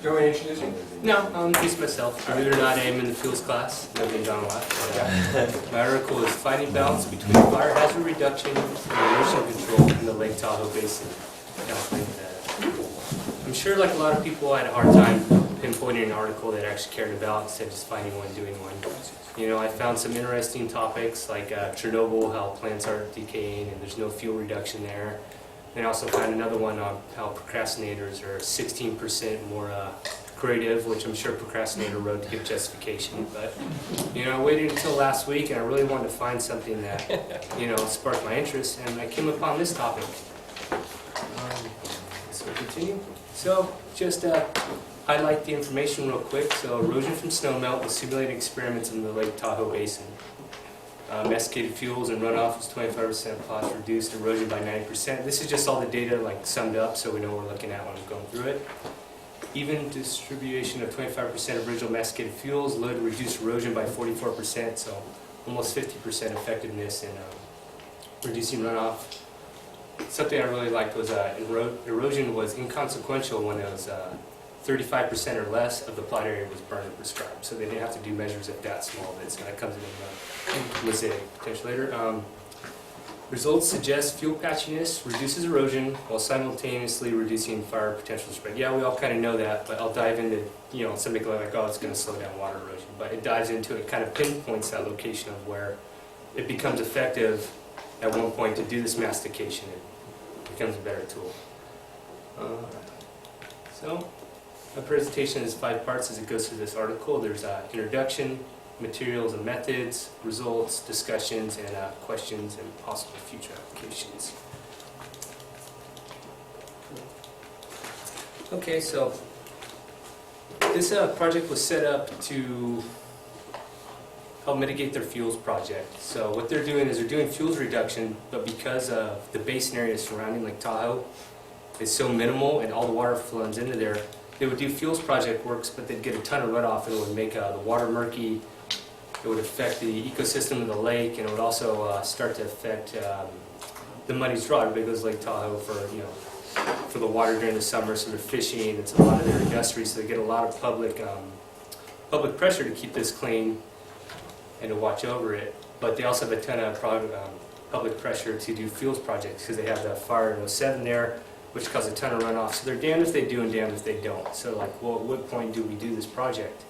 you want me to introduce you? No, I'll introduce myself. Believe it or not, I am in the fuels class. I've been done a lot. My article is Finding Balance Between Fire Hazard Reduction and Erosion Control in the Lake Tahoe Basin. I'm sure like a lot of people I had a hard time pinpointing an article that I actually cared about instead of just finding one, doing one. You know, I found some interesting topics like Chernobyl, how plants are decaying and there's no fuel reduction there. And I also found another one on how procrastinators are 16% more creative, which I'm sure procrastinator wrote to give justification. But, you know, I waited until last week and I really wanted to find something that, you know, sparked my interest, and I came upon this topic. So continue. So just highlight the information real quick. So erosion from snowmelt with simulated experiments in the Lake Tahoe Basin. Masticated fuels and runoff was 25% plus, reduced erosion by 90%. This is just all the data like summed up so we know what we're looking at when I'm going through it. Even distribution of 25% of original masticated fuels led to reduced erosion by 44%, so almost 50% effectiveness in reducing runoff. Something I really liked was erosion was inconsequential when it was 35% or less of the plot area was burned and prescribed. So they didn't have to do measures of that small bit, so that comes in the mosaic potential later. Results suggest fuel patchiness reduces erosion while simultaneously reducing fire potential spread. Yeah, we all kind of know that, but I'll dive into, you know, something like, oh, it's going to slow down water erosion. But it dives into it, kind of pinpoints that location of where it becomes effective at one point to do this mastication. It becomes a better tool. So, my presentation is 5 parts as it goes through this article. There's introduction, materials and methods, results, discussions, and questions and possible future applications. Okay, so this project was set up to help mitigate their fuels project. So what they're doing is they're doing fuels reduction, but because of the basin area surrounding Lake Tahoe is so minimal and all the water flows into there, they would do fuels project works, but they'd get a ton of runoff and it would make the water murky. It would affect the ecosystem of the lake, and it would also start to affect the money's draw. Everybody goes to Lake Tahoe for the water during the summer, so they're fishing. It's a lot of their industry, so they get a lot of public pressure to keep this clean and to watch over it. But they also have a ton of public pressure to do fuels projects because they have the fire in 07 there, which caused a ton of runoff. So they're damned if they do and damned if they don't. So like, well, at what point do we do this project?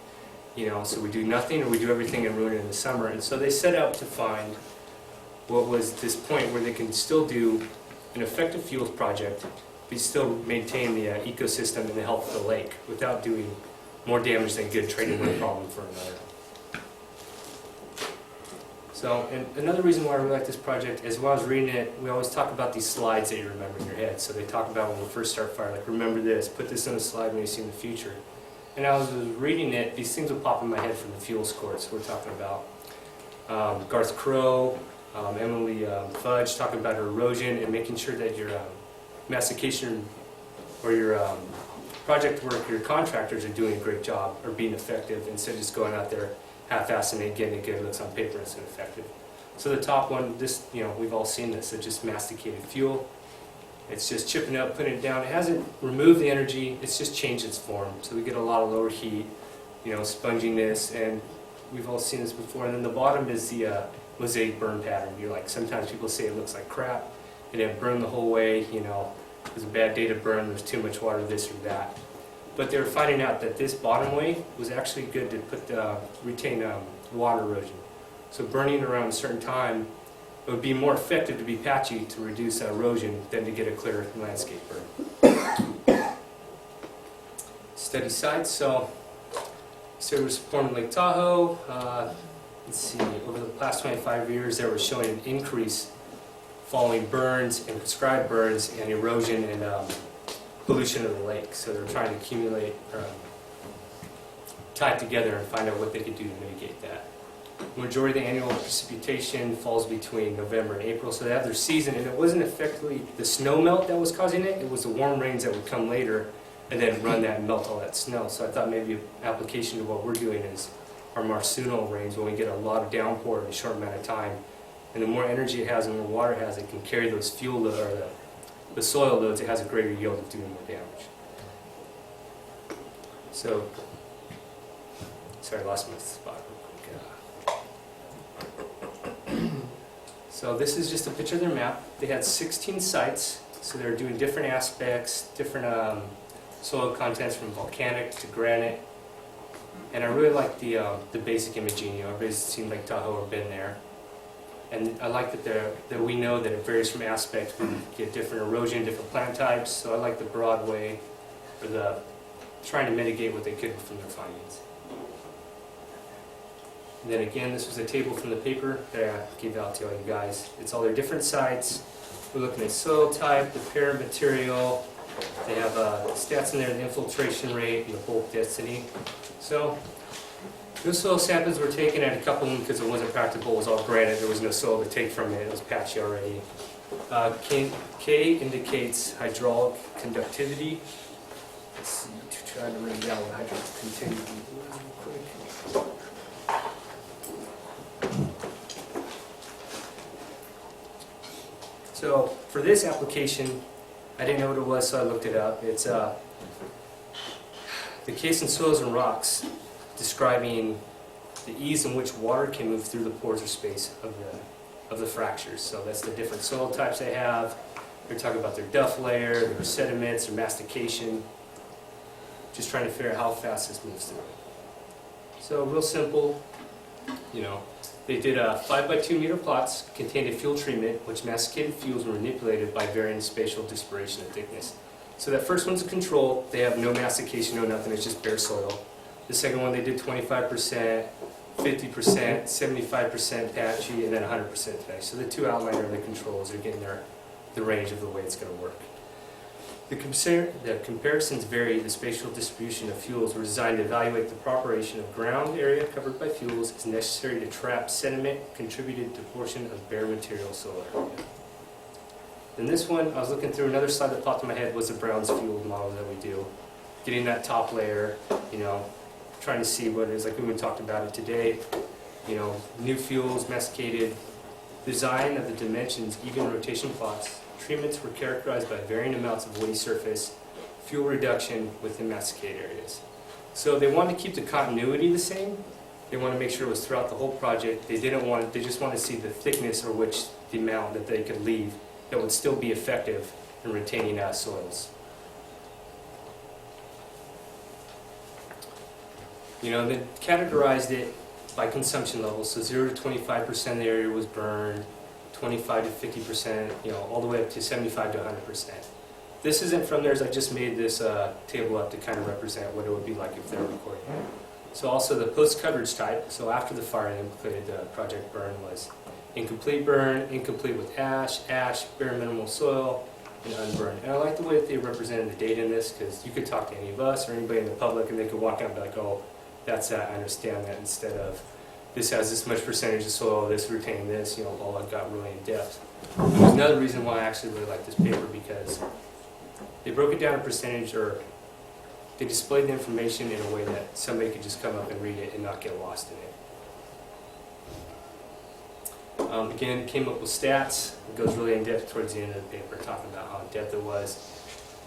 You know, so we do nothing or we do everything and ruin it in the summer. And so they set out to find what was this point where they can still do an effective fuels project, but still maintain the ecosystem and the health of the lake without doing more damage than good, trading one problem for another. So, and another reason why I really like this project is while I was reading it, we always talk about these slides that you remember in your head. So they talk about when we first start fire, like remember this, put this on a slide when you see in the future. And as I was reading it, these things would pop in my head from the fuels course we're talking about. Garth Crow, Emily Fudge talking about erosion and making sure that your mastication or your project work, your contractors are doing a great job or being effective instead of just going out there half-assing it, getting it good, looks on paper it's ineffective. So the top one, this, you know, we've all seen this, so just masticated fuel. It's just chipping up, putting it down. It hasn't removed the energy, it's just changed its form. So we get a lot of lower heat, you know, sponginess, and we've all seen this before. And then the bottom is the mosaic burn pattern. You're like, sometimes people say it looks like crap. It didn't burn the whole way, you know, it was a bad day to burn, there's too much water, this or that. But they were finding out that this bottom way was actually good to put retain water erosion. So burning around a certain time, it would be more effective to be patchy to reduce erosion than to get a clear landscape burn. Study sites. So it was performed in Lake Tahoe. Let's see, over the past 25 years, they were showing an increase following burns and prescribed burns and erosion and pollution of the lake. So they're trying to accumulate, tie it together and find out what they could do to mitigate that. The majority of the annual precipitation falls between November and April, so they have their season, and it wasn't effectively the snow melt that was causing it, it was the warm rains that would come later and then run that and melt all that snow. So I thought maybe an application to what we're doing is our monsoonal rains, when we get a lot of downpour in a short amount of time, and the more energy it has and more water it has, it can carry those fuel loads, or the soil loads, it has a greater yield of doing more damage. So, sorry, I lost my spot real quick. So this is just a picture of their map. They had 16 sites, so they're doing different aspects, different soil contents from volcanic to granite. And I really like the basic imaging. You know, everybody's seen Lake Tahoe or been there. And I like that we know that it varies from aspect. We get different erosion, different plant types. So I like the broad way, or the trying to mitigate what they could from their findings. And then again, this was a table from the paper that I gave out to all you guys. It's all their different sites. We're looking at soil type, the parent material. They have stats in there, the infiltration rate, and the bulk density. So those soil samples were taken at a couple of them because it wasn't practical. It was all granite. There was no soil to take from it. It was patchy already. K indicates hydraulic conductivity. Let's see, to try to write down what hydraulic conductivity real quick. So for this application, I didn't know what it was, so I looked it up. It's the case in soils and rocks, describing the ease in which water can move through the pores or space of the fractures. So that's the different soil types they have. They're talking about their duff layer, their sediments, their mastication. Just trying to figure out how fast this moves through. So real simple, you know. They did 5 by 2 meter plots, contained a fuel treatment, which masticated fuels were manipulated by varying spatial dispersion and thickness. So that first one's a control. They have no mastication, no nothing. It's just bare soil. The second one, they did 25%, 50%, 75% patchy, and then 100% patchy. So the two outlier of the controls are getting the range of the way it's going to work. The comparisons vary. The spatial distribution of fuels were designed to evaluate the proportion of ground area covered by fuels is necessary to trap sediment contributed to portion of bare material soil area. Then this one, I was looking through another slide that popped in my head was the Brown's fuel model that we do. Getting that top layer, you know, trying to see what it is, like we talked about it today, you know, new fuels, masticated, design of the dimensions, even rotation plots. Treatments were characterized by varying amounts of woody surface, fuel reduction within masticated areas. So they wanted to keep the continuity the same. They wanted to make sure it was throughout the whole project. They just wanted to see the thickness or the amount that they could leave that would still be effective in retaining soils. You know, they categorized it by consumption levels. So 0 to 25% of the area was burned. 25 to 50%, you know, all the way up to 75 to 100%. This isn't from theirs. I just made this table up to kind of represent what it would be like if they were recording. So also the post-coverage type, so after the fire that included the project burn was incomplete burn, incomplete with ash, bare minimal soil, and unburned. And I like the way that they represented the data in this because you could talk to any of us or anybody in the public and they could walk out and be like, oh, that's that, I understand that, instead of this has this much percentage of soil, this retained this, you know, all I've got really in depth. There's another reason why I actually really like this paper because they broke it down in percentage, or they displayed the information in a way that somebody could just come up and read it and not get lost in it. Again, came up with stats. It goes really in depth towards the end of the paper, talking about how in depth it was.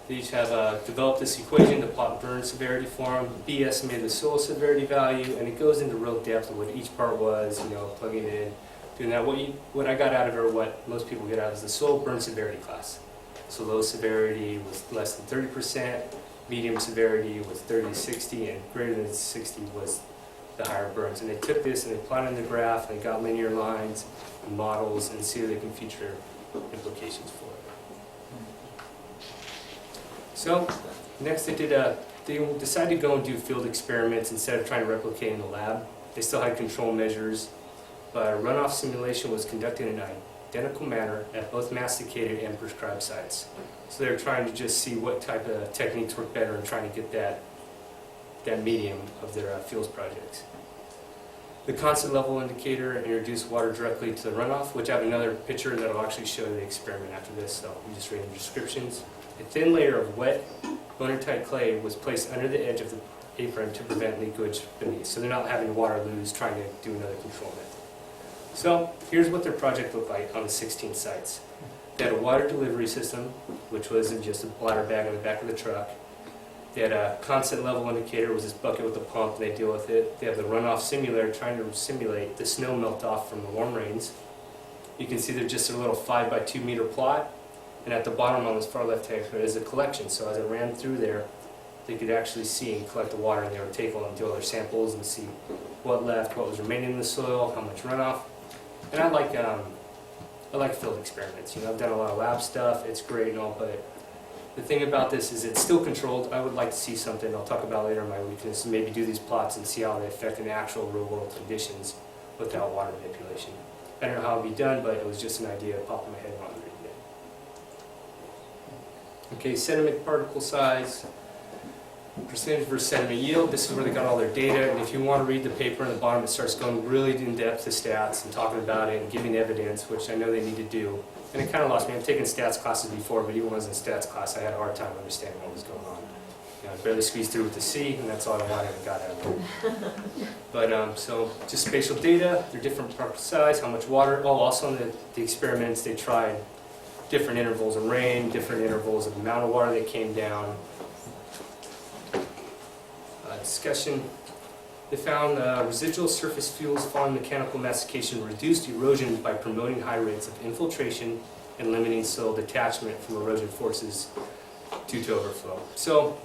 They each have developed this equation to plot burn severity for them. B estimated the soil severity value, and it goes into real depth of what each part was, you know, plugging it in, doing that. What I got out of it, or what most people get out of it, is the soil burn severity class. So low severity was less than 30%, medium severity was 30 to 60, and greater than 60 was the higher burns. And they took this and they plotted in the graph, and they got linear lines and models, and see if they can feature implications for it. So next they decided to go and do field experiments instead of trying to replicate in the lab. They still had control measures, but a runoff simulation was conducted in an identical manner at both masticated and prescribed sites. So they were trying to just see what type of techniques work better and trying to get that medium of their fuels projects. The constant level indicator introduced water directly to the runoff, which I have another picture that will actually show the experiment after this, so you just read the descriptions. A thin layer of wet, boner-tight clay was placed under the edge of the apron to prevent leakage beneath. So they're not having water lose trying to do another control method. So here's what their project looked like on the 16 sites. They had a water delivery system, which was in just a bladder bag on the back of the truck. They had a constant level indicator, was this bucket with a pump, and they deal with it. They have the runoff simulator trying to simulate the snow melt off from the warm rains. You can see they're just a little 5 by 2 meter plot, and at the bottom on this far left hand is a collection. So as it ran through there, they could actually see and collect the water, and they would take and do all their samples and see what left, what was remaining in the soil, how much runoff. And I like field experiments. You know, I've done a lot of lab stuff. It's great and all, but the thing about this is it's still controlled. I would like to see something I'll talk about later in my weakness, maybe do these plots and see how they affect in actual real-world conditions without water manipulation. I don't know how it would be done, but it was just an idea that popped in my head when I was reading it. Okay, sediment particle size, percentage versus sediment yield. This is where they got all their data, and if you want to read the paper in the bottom, it starts going really in depth to stats and talking about it and giving evidence, which I know they need to do. And it kind of lost me. I've taken stats classes before, but even when I was in stats class, I had a hard time understanding what was going on. You know, I barely squeezed through with the C, and that's all I wanted and got out of it. But so just spatial data, their different particle size, how much water. Oh, also in the experiments, they tried different intervals of rain, different intervals of the amount of water that came down. Discussion. They found residual surface fuels following mechanical mastication reduced erosion by promoting high rates of infiltration and limiting soil detachment from erosion forces due to overflow. So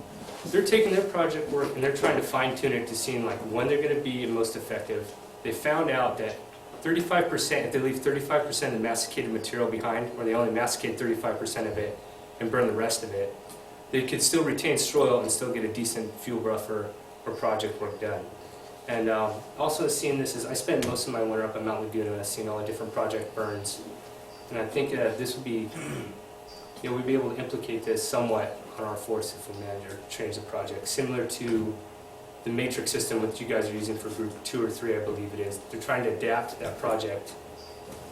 they're taking their project work and they're trying to fine tune it to seeing like when they're going to be most effective. They found out that 35%, if they leave 35% of the masticated material behind, or they only masticate 35% of it and burn the rest of it, they could still retain soil and still get a decent fuel buffer or project work done. And also seeing this is, I spent most of my winter up in Mount Laguna seeing all the different project burns. And I think this would be, you know, we'd be able to implicate this somewhat on our force if we manage or change the project. Similar to the matrix system which you guys are using for group 2 or 3, I believe it is. They're trying to adapt that project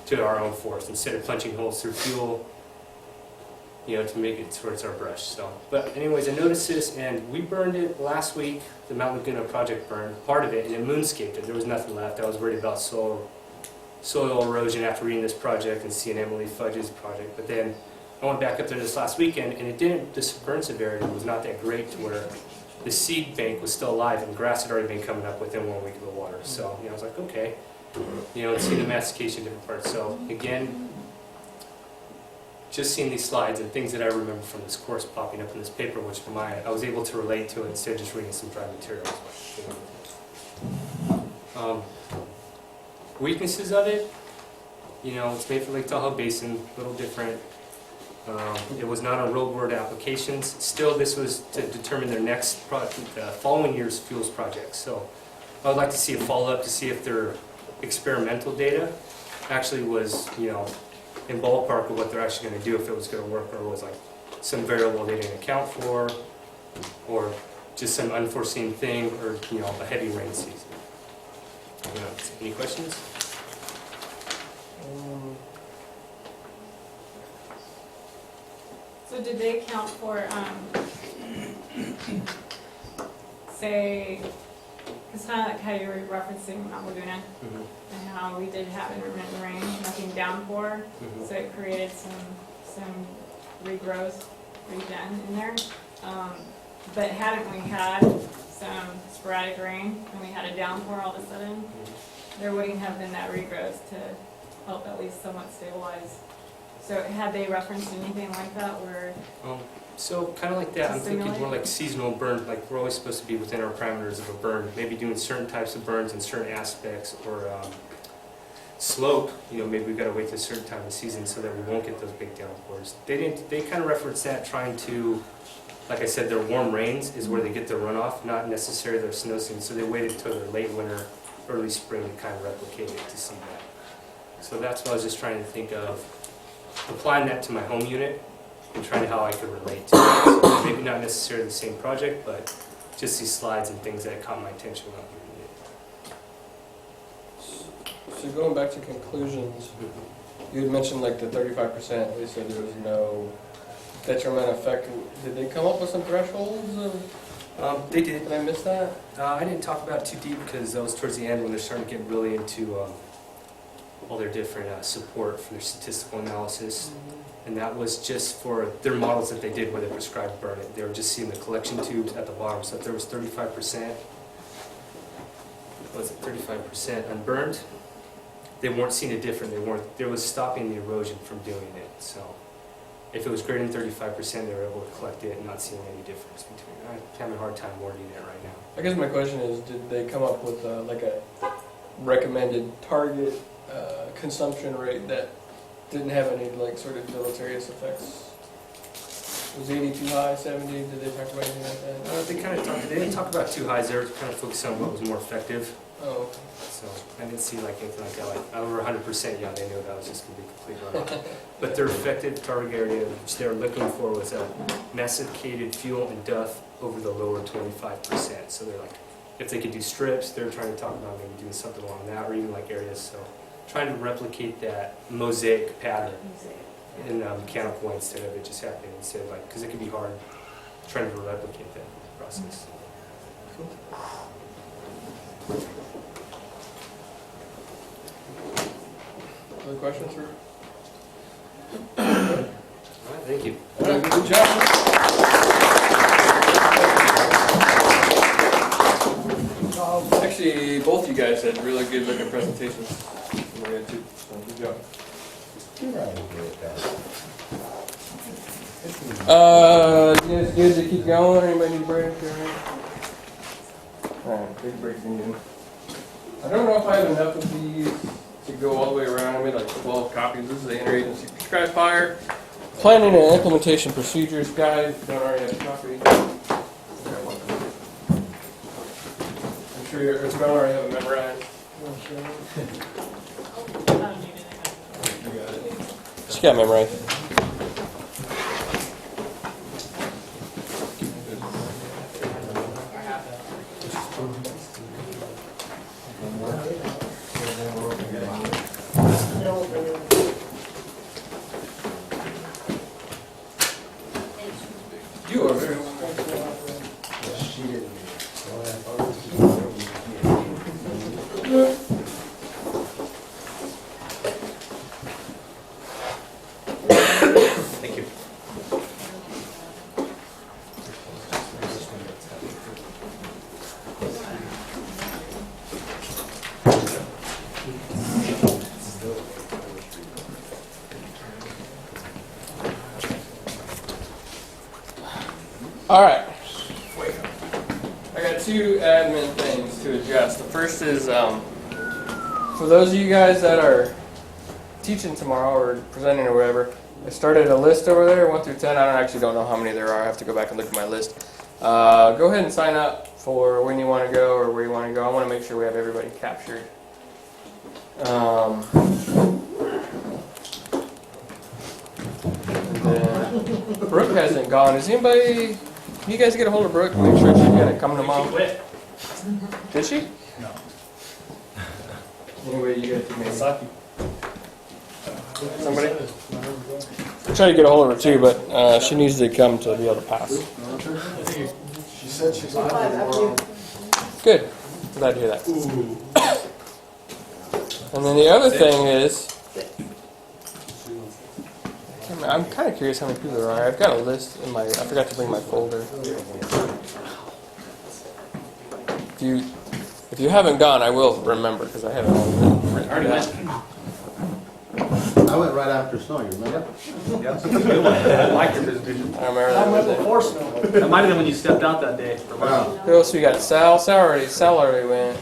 to our own force instead of punching holes through fuel, you know, to make it towards our brush. So, but anyways, I noticed this, and we burned it last week. The Mount Laguna project burned part of it, and it moonscaped it. There was nothing left. I was worried about soil erosion after reading this project and seeing Emily Fudge's project. But then I went back up there this last weekend, and it didn't. The burn severity was not that great to where the seed bank was still alive, and grass had already been coming up within 1 week of the water. So, you know, I was like, okay, you know, and seeing the mastication different parts. So again, just seeing these slides and things that I remember from this course popping up in this paper, which I was able to relate to it instead of just reading some dry materials. Weaknesses of it, you know, it's made for Lake Tahoe Basin, a little different. It was not on real-world applications. Still, this was to determine their next following year's fuels projects. So I would like to see a follow-up to see if their experimental data actually was, you know, in ballpark of what they're actually going to do, if it was going to work, or was like some variable they didn't account for, or just some unforeseen thing, or, you know, a heavy rain season. You know, any questions? So did they account for, say, it's kind of like how you were referencing Mount Laguna, and how we did have intermittent rain, nothing downpour, so it created some regrowth, regen in there. But hadn't we had some sporadic rain, and we had a downpour all of a sudden, there wouldn't have been that regrowth to help at least somewhat stabilize. So had they referenced anything like that where? So kind of like that, I'm thinking more like seasonal burn, like we're always supposed to be within our parameters of a burn, maybe doing certain types of burns in certain aspects, or slope, you know, maybe we've got to wait to a certain time of the season so that we won't get those big downpours. They kind of reference that, trying to, like I said, their warm rains is where they get their runoff, not necessarily their snow season, so they waited until their late winter, early spring to kind of replicate it to see that. So that's what I was just trying to think of, applying that to my home unit and trying how I could relate to it. So maybe not necessarily the same project, but just these slides and things that caught my attention when I was reading it. So going back to conclusions, you had mentioned like the 35%, they said there was no detrimental effect. Did they come up with some thresholds? They did. Did I miss that? I didn't talk about it too deep because that was towards the end when they're starting to get really into all their different support for their statistical analysis. And that was just for their models that they did where they prescribed burn it. They were just seeing the collection tubes at the bottom. So if there was 35%, was it 35% unburned, they weren't seeing it different. They was stopping the erosion from doing it. So if it was greater than 35%, they were able to collect it and not seeing any difference between. I'm having a hard time wording it right now. I guess my question is, did they come up with like a recommended target consumption rate that didn't have any like sort of deleterious effects? Was 80 too high, 70? Did they talk about anything like that? They didn't talk about too high. They were kind of focused on what was more effective. Oh, So I didn't see like anything like that. Like over 100%, yeah, they knew that was just going to be complete runoff. But their effective target area, which they were looking for, was a massificated fuel and duff over the lower 25%. So they're like, if they could do strips, they're trying to talk about maybe doing something along that, or even like areas. So trying to replicate that mosaic pattern in mechanical instead of it just happening instead, like, because it can be hard trying to replicate that process. other questions for? All right, thank you. Good job. Actually, both you guys had really good looking presentations. I had too, so good job. You're right, agree with that. You guys good to keep going? Anybody need a break? Alright, big break needed. I don't know if I have enough of these to go all the way around. I made like 12 copies. This is the interagency prescribed fire planning and implementation procedures guide. If you don't already have a copy. I'm sure you don't already have it memorized. She got memorized. You are very She didn't. Thank you. All right. I got two admin things to address. The first is for those of you guys that are teaching tomorrow or presenting or whatever, I started a list over there, 1 through 10. I actually don't know how many there are. I have to go back and look at my list. Go ahead and sign up for when you want to go or where you want to go. I want to make sure we have everybody captured. And then Brooke hasn't gone. Is anybody? Can you guys get a hold of Brooke? Make sure she's gonna come tomorrow. Did she? No. Anyway, you guys can maybe. Somebody? I'm trying to get a hold of her too, but she needs to come to be able to pass. She said she's on tomorrow. Good. Glad to hear that. And then the other thing is, I'm kind of curious how many people there are. I've got a list in my. I forgot to bring my folder. If you haven't gone, I will remember because I haven't written down. I went right after snow, you remember? I liked your presentation. I remember that. I went before snow. That might have been when you stepped out that day. Wow. Who else we got? Sal already went.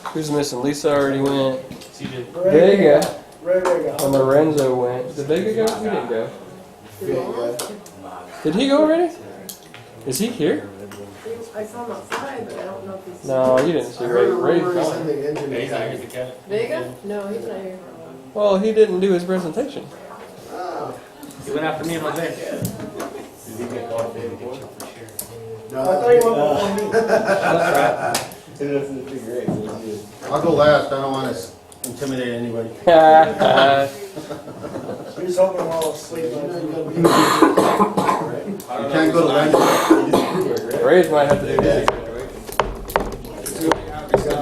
Who's missing? Lisa already went. Vega. Ray Vega. And Lorenzo went. Did Vega go? He didn't go. Did he go already? Is he here? I saw him outside, but I don't know if he's... No, you didn't see I Ray. heard a Ray's rumor he's gone. in the engine. Vega? No, he's not here for a while. Well, he didn't do his presentation. He went after me and Jose. No, I thought he went before me. I'll go last, I don't want to intimidate anybody. He was hoping while I was asleep. You can't go to lunch. Ray's might have to do this.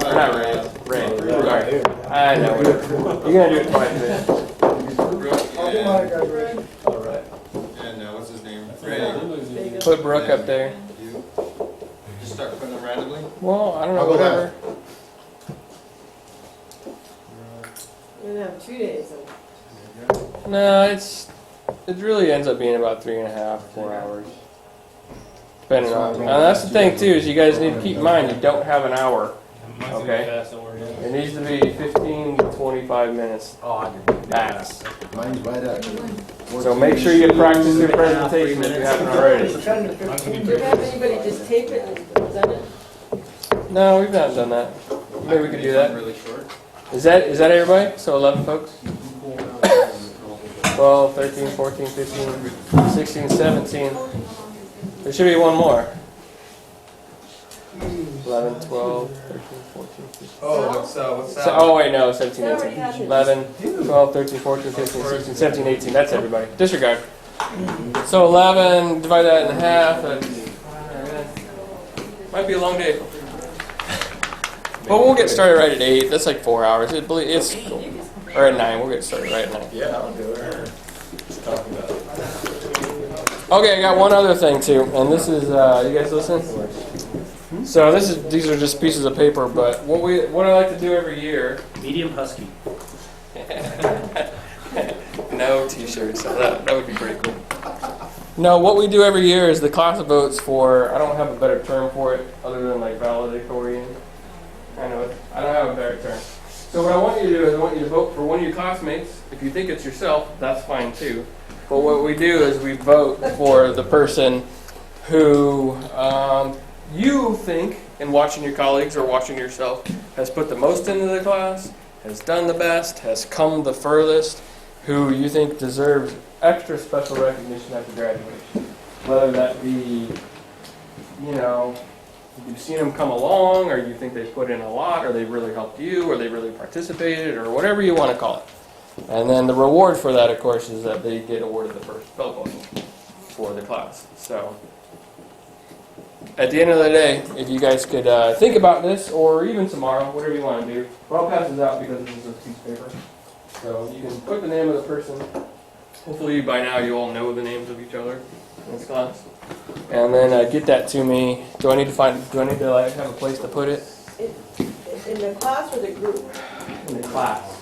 Or not Ray. Ray. Sorry. I know. Whatever. You're gonna do it twice, man. I'll do my graduation. All right. put Brooke up there. Just start putting them randomly? Well, I don't know, Oh, whatever. We're gonna have 2 days. No, it really ends up being about 3.5, 4 hours. Depending on. And that's the thing too, is you guys need to keep in mind you don't have an hour. Okay. It needs to be 15 to 25 minutes. Oh, I didn't. Max. Mine's right up. So make sure you practice your presentation if you haven't already. 10 to 15. Do you have anybody just tape it and present it? No, we've not done that. Maybe we could do that. Really short. Is that everybody? So 11 folks? 12, 13, 14, 15, 16, 17. There should be one more. 11, 12, 13, 14, 15. Oh, what's that? Oh, wait, no, 17, That already 18. happened. 11, 12, 13, 14, 15, 16, 17, 18. That's everybody. Disregard. So 11, divide that in half. Might be a long day. But we'll get started right at 8. That's like 4 hours. It's or at 9. We'll get started right at 9. Yeah, I'll do it. Let's talk about it. Okay, I got one other thing too, and this is you guys listen. So these are just pieces of paper, but what I like to do every year. Medium husky. No T-shirts. So that would be pretty cool. No, what we do every year is the class votes for. I don't have a better term for it other than like valedictorian. I know it. I don't have a better term. So what I want you to do is I want you to vote for one of your classmates. If you think it's yourself, that's fine too. But what we do is we vote for the person who you think, in watching your colleagues or watching yourself, has put the most into the class, has done the best, has come the furthest, who you think deserves extra special recognition after graduation. Whether that be, you've seen them come along, or you think they've put in a lot, or they've really helped you, or they really participated, or whatever you want to call it. And then the reward for that, of course, is that they get awarded the first belt buckle for the class. So, at the end of the day, if you guys could think about this, or even tomorrow, whatever you want to do, but I'll pass this out because this is a piece of paper. So you can put the name of the person. Hopefully by now you all know the names of each other in this class. And then get that to me. Do I need to have a place to put it? In the class or the group? In the class.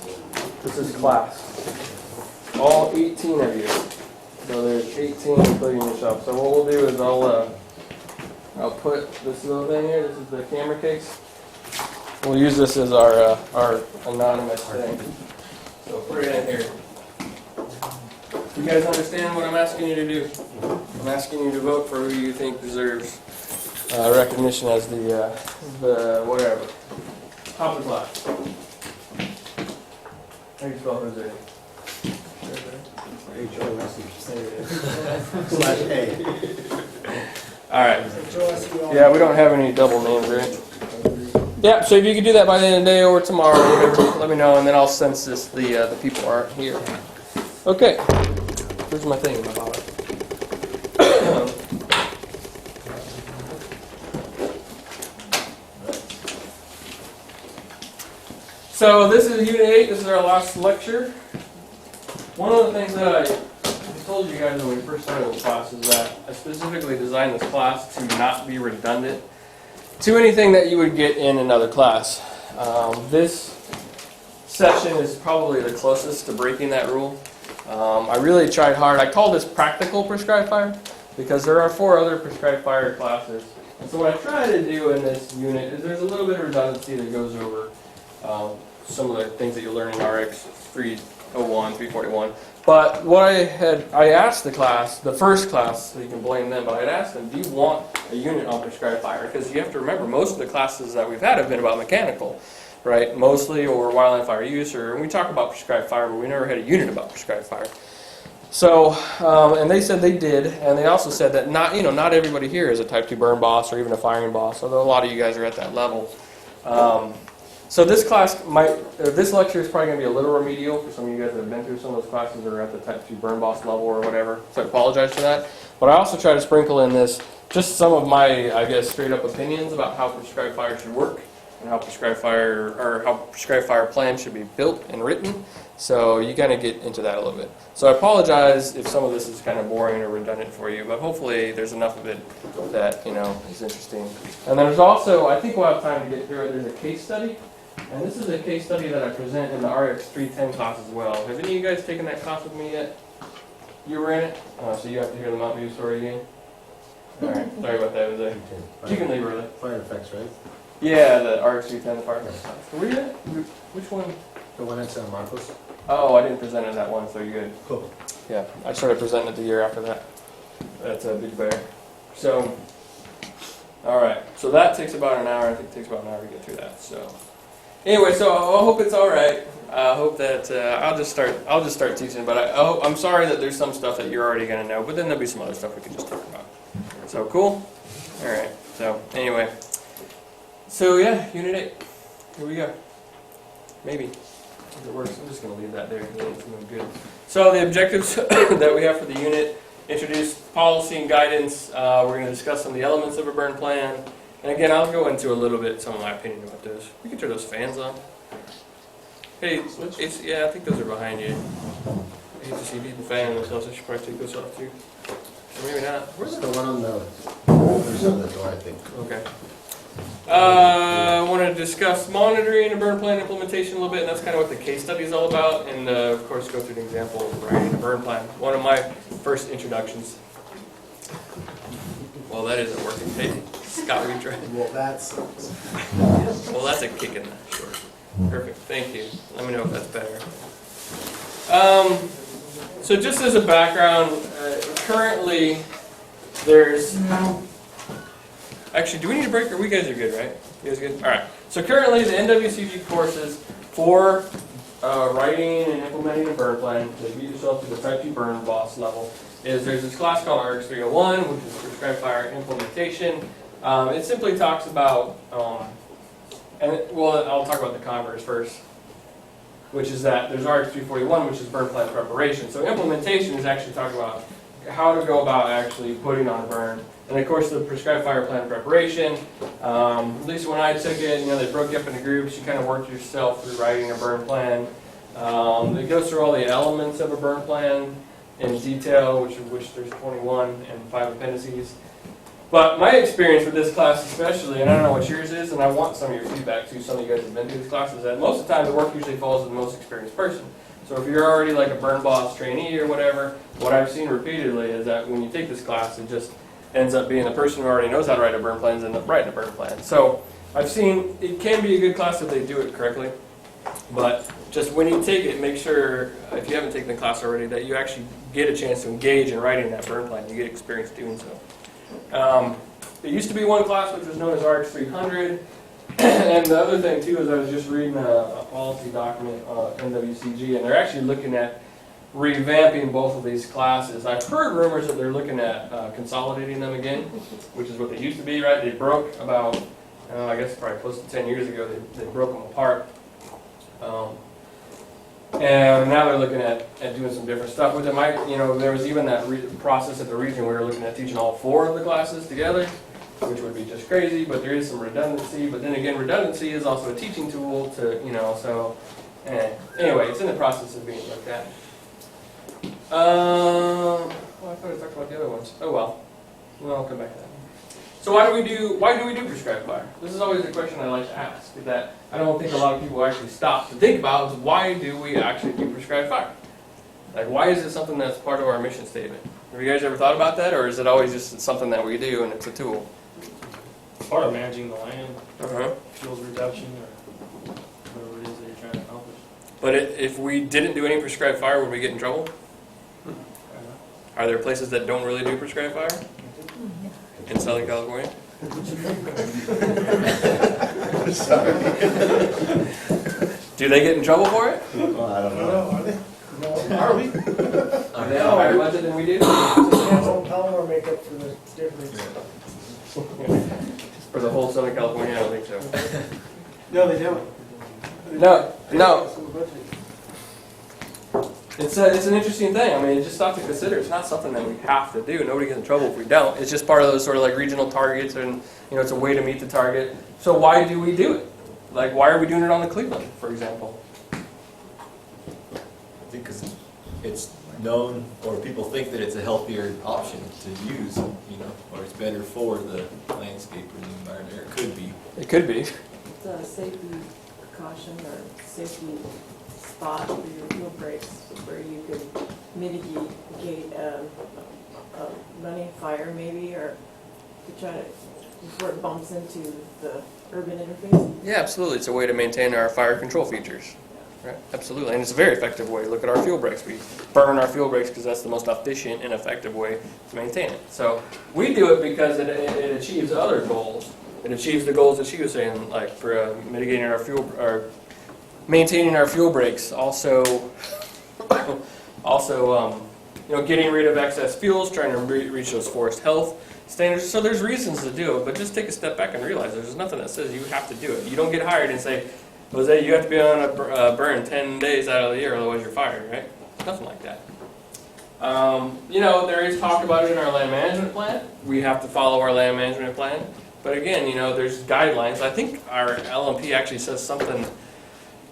This is class. All 18 of you. So there's 18 including yourself. So what we'll do is I'll put this little thing here. This is the camera case. We'll use this as our anonymous thing. So put it in here. You guys understand what I'm asking you to do? I'm asking you to vote for who you think deserves recognition as the whatever. Top of the class. How do you spell Jose? H-O-S-E. All right. Yeah, we don't have any double names, right? Yeah, so if you could do that by the end of the day or tomorrow or whatever, let me know, and then I'll census the people who aren't here. Okay. Where's my thing in my wallet? So this is Unit 8. This is our last lecture. One of the things that I told you guys when we first started the class is that I specifically designed this class to not be redundant to anything that you would get in another class. This session is probably the closest to breaking that rule. I really tried hard. I call this practical prescribed fire because there are 4 other prescribed fire classes. And so what I try to do in this unit is there's a little bit of redundancy that goes over some of the things that you learn in RX 301, 341. But what I asked the class, the first class, so you can blame them, but I'd asked them, do you want a unit on prescribed fire? Because you have to remember, most of the classes that we've had have been about mechanical, right? Mostly, or wildland fire use, and we talk about prescribed fire, but we never had a unit about prescribed fire. So, and they said they did, and they also said that not everybody here is a Type 2 burn boss or even a firing boss, although a lot of you guys are at that level. So this this lecture is probably going to be a little remedial for some of you guys that have been through some of those classes or are at the Type 2 burn boss level or whatever. So I apologize for that. But I also try to sprinkle in this just some of my, I guess, straight up opinions about how prescribed fire should work. and how prescribed fire plans should be built and written. So you kind of get into that a little bit. So I apologize if some of this is kind of boring or redundant for you, but hopefully there's enough of it that is interesting. And there's also, I think we'll have time to get through it. There's a case study, and this is a case study that I present in the RX 310 class as well. Have any of you guys taken that class with me yet? You were in it, so you have to hear the Mountain View story again. All right, sorry about that, Jose. You can leave early. Fire effects, right? Yeah, the RX 310, the fire effects class. Were you in it? Which one? The one at San Marcos? Oh, I didn't present it that one, so you're good. Cool. Yeah, I started presenting it the year after that. That's a big bear. So, all right. So that takes about an hour. I think it takes about an hour to get through that. So, anyway, so I hope it's all right. I hope that I'll just start teaching. But I'm sorry that there's some stuff that you're already gonna know. But then there'll be some other stuff we can just talk about. So cool. All right. So anyway. So yeah, Unit 8. Here we go. Maybe. If it works, I'm just going to leave that there because it's moving good. So the objectives that we have for the unit: introduce policy and guidance. We're going to discuss some of the elements of a burn plan. And again, I'll go into a little bit some of my opinion about those. We can turn those fans on. Hey, yeah, I think those are behind you. I hate to see people fanning themselves. I should probably take those off too. Or maybe not. Where's the one on the other side of the door, I think? Okay. I want to discuss monitoring and burn plan implementation a little bit, and that's kind of what the case study is all about, and of course go through an example of writing a burn plan. One of my first introductions. Well, that isn't working. Hey, Scott, we tried. Well, that sucks. Well, that's a kick in the short. Perfect, thank you. Let me know if that's better. So just as a background, currently there's... Actually, do we need a break, or we guys are good, right? You guys good? All right. So currently, the NWCG courses for writing and implementing a burn plan to get yourself to the Type 2 burn boss level is there's this class called RX 301, which is prescribed fire implementation. It simply talks about, I'll talk about the converse first, which is that there's RX 341, which is burn plan preparation. So implementation is actually talking about how to go about actually putting on a burn. And of course, the prescribed fire plan preparation, at least when I took it, they broke you up into groups. You kind of worked yourself through writing a burn plan. It goes through all the elements of a burn plan in detail, which there's 21 and 5 appendices. But my experience with this class especially, and I don't know what yours is, and I want some of your feedback too, some of you guys have been through these classes, that most of the time the work usually falls to the most experienced person. So if you're already like a burn boss trainee or whatever, what I've seen repeatedly is that when you take this class, it just ends up being the person who already knows how to write a burn plan ends up writing a burn plan. So I've seen it can be a good class if they do it correctly, but just when you take it, make sure, if you haven't taken the class already, that you actually get a chance to engage in writing that burn plan. You get experience doing so. There used to be one class which was known as RX 300, and the other thing too is I was just reading a policy document on NWCG, and they're actually looking at revamping both of these classes. I've heard rumors that they're looking at consolidating them again, which is what they used to be, right? They broke about, I guess probably close to 10 years ago, they broke them apart. And now they're looking at doing some different stuff with it. There was even that process at the region where we were looking at teaching all 4 of the classes together, which would be just crazy, but there is some redundancy. But then again, redundancy is also a teaching tool to, anyway, it's in the process of being looked at. I thought I talked about the other ones. Oh well. I'll come back to that. So why do we do prescribed fire? This is always a question I like to ask, that I don't think a lot of people actually stop to think about, is why do we actually do prescribed fire? Like, why is it something that's part of our mission statement? Have you guys ever thought about that, or is it always just something that we do and it's a tool? It's part of managing the land, Uh-huh. fuels reduction, or whatever it is that you're trying to accomplish. But if we didn't do any prescribed fire, would we get in trouble? Are there places that don't really do prescribed fire? In Southern California? Sorry. Do they get in trouble for it? Well, I don't know. Are they? No. Are we? Are they have a higher budget than we do? Hands-on power make up for the difference. For the whole Southern California, I don't think so. No, they don't. No. It's an interesting thing. I mean, it's just stuff to consider. It's not something that we have to do. Nobody gets in trouble if we don't. It's just part of those sort of like regional targets, and it's a way to meet the target. So why do we do it? Like, why are we doing it on the Cleveland, for example? I think because it's known, or people think that it's a healthier option to use, you know, or it's better for the landscape or the environment, or it could be. It could be. It's a safety precaution or safety spot for your fuel breaks where you could mitigate a running fire maybe, or to try to, before it bumps into the urban interface. Yeah, absolutely. It's a way to maintain our fire control features. Right, absolutely. And it's a very effective way. Look at our fuel breaks. We burn our fuel breaks because that's the most efficient and effective way to maintain it. So we do it because it achieves other goals. It achieves the goals that she was saying, like for mitigating our fuel, or maintaining our fuel breaks. Also, getting rid of excess fuels, trying to reach those forest health standards. So there's reasons to do it, but just take a step back and realize there's nothing that says you have to do it. You don't get hired and say, Jose, you have to be on a burn 10 days out of the year, otherwise you're fired, right? Nothing like that. There is talk about it in our land management plan. We have to follow our land management plan. But again, there's guidelines. I think our LMP actually says something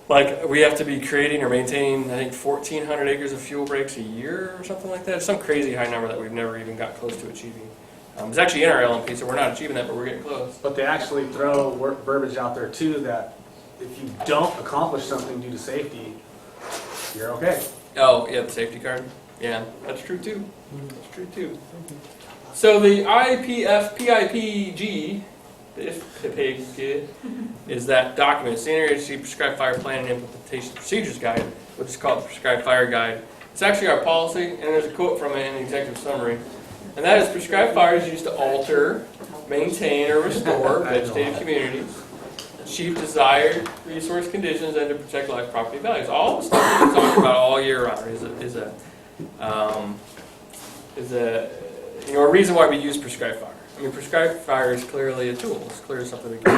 like we have to be creating or maintaining, I think, 1,400 acres of fuel breaks a year or something like that. Some crazy high number that we've never even got close to achieving. It's actually in our LMP, so we're not achieving that, but we're getting close. But they actually throw verbiage out there too that if you don't accomplish something due to safety, you're okay. Oh, yeah, the safety card. Yeah, that's true too. That's true too. So the IPFPIPG, is that document. It's the Interagency Prescribed Fire Plan and Implementation Procedures Guide, which is called the Prescribed Fire Guide. It's actually our policy, and there's a quote from it in the executive summary. And that is, prescribed fire is used to alter, maintain, or restore vegetated communities, achieve desired resource conditions, and to protect life, property, values. All the stuff that we talk about all year round is a reason why we use prescribed fire. I mean, prescribed fire is clearly a tool. It's clearly something we can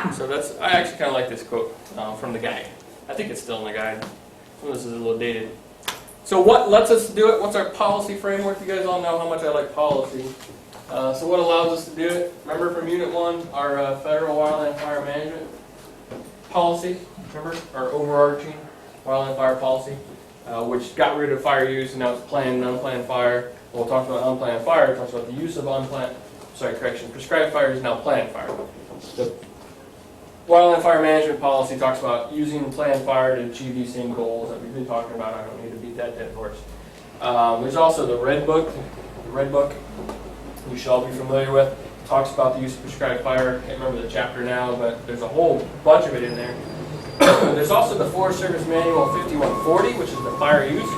use. So I actually kind of like this quote from the guide. I think it's still in the guide. Some of this is a little dated. So what lets us do it? What's our policy framework? You guys all know how much I like policy. So what allows us to do it? Remember from Unit 1, our Federal Wildland Fire Management policy? Remember? Our overarching wildland fire policy, which got rid of fire use, and now it's planned and unplanned fire. We'll talk about unplanned fire. It talks about the use of prescribed fire is now planned fire. The Wildland Fire Management Policy talks about using planned fire to achieve these same goals that we've been talking about. I don't need to beat that dead horse. There's also the Red Book. The Red Book, you should all be familiar with, talks about the use of prescribed fire. I can't remember the chapter now, but there's a whole bunch of it in there. There's also the Forest Service Manual 5140, which is the fire use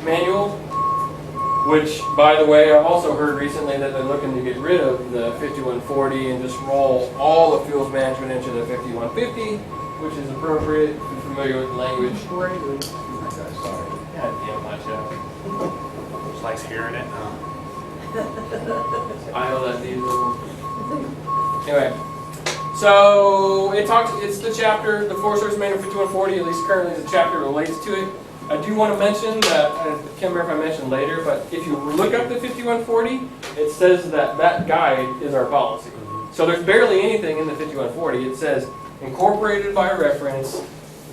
manual, which, by the way, I've also heard recently that they're looking to get rid of the 5140 and just roll all the fuels management into the 5150, which is appropriate if you're familiar with the language. Sorry. God damn, watch out. Just likes hearing it. I know that diesel. Anyway, so it's the chapter, the Forest Service Manual 5140, at least currently the chapter relates to it. I do want to mention that, I can't remember if I mentioned later, but if you look up the 5140, it says that guide is our policy. So there's barely anything in the 5140. It says, incorporated by reference,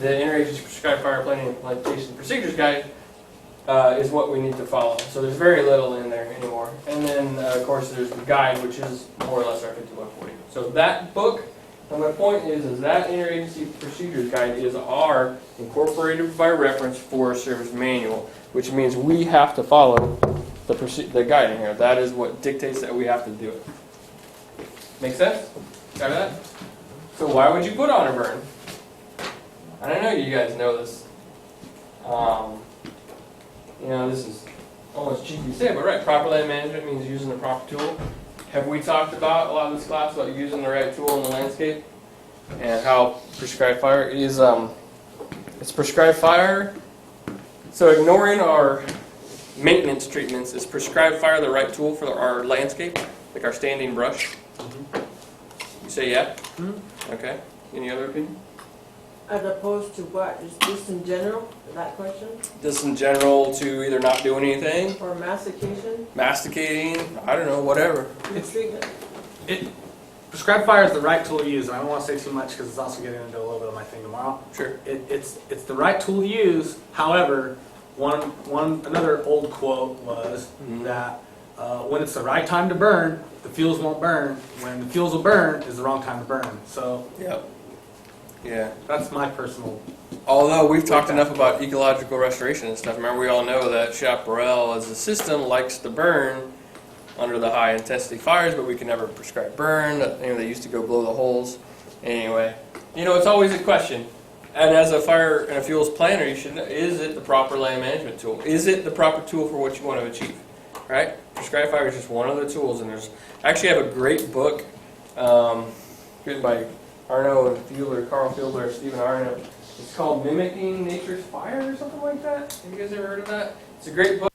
the Interagency Prescribed Fire Planning and Implementation Procedures Guide is what we need to follow. So there's very little in there anymore. And then, of course, there's the guide, which is more or less our 5140. So that book, and my point is that Interagency Procedures Guide is our incorporated by reference Forest Service manual, which means we have to follow the guide in here. That is what dictates that we have to do it. Make sense? Got that? So why would you put on a burn? I don't know you guys know this. This is almost cheeky to say, but right, proper land management means using the proper tool. Have we talked about a lot of this class about using the right tool in the landscape and how prescribed fire is? It's prescribed fire. So ignoring our maintenance treatments, is prescribed fire the right tool for our landscape, like our standing brush? You say yeah? Okay. Any other opinion? As opposed to what? Just in general? That question? Just in general, to either not do anything, Or mastication? masticating, I don't know, whatever. Treatment? prescribed fire is the right tool to use, and I don't want to say too much because it's also getting into a little bit of my thing tomorrow. Sure. It's the right tool to use. However, another old quote was that when it's the right time to burn, the fuels won't burn. When the fuels will burn is the wrong time to burn. So Yep. Yeah. that's my personal. Although we've talked enough about ecological restoration and stuff, remember we all know that chaparral as a system likes to burn under the high intensity fires, but we can never prescribe burn. They used to go blow the holes. Anyway, it's always a question. And as a fire and a fuels planner, you should know, is it the proper land management tool? Is it the proper tool for what you want to achieve? Right? Prescribed fire is just one of the tools, and there's actually have a great book written by Arno and Fielder, Carl Fielder, and Stephen Arno. It's called Mimicking Nature's Fire or something like that. Have you guys ever heard of that? It's a great book.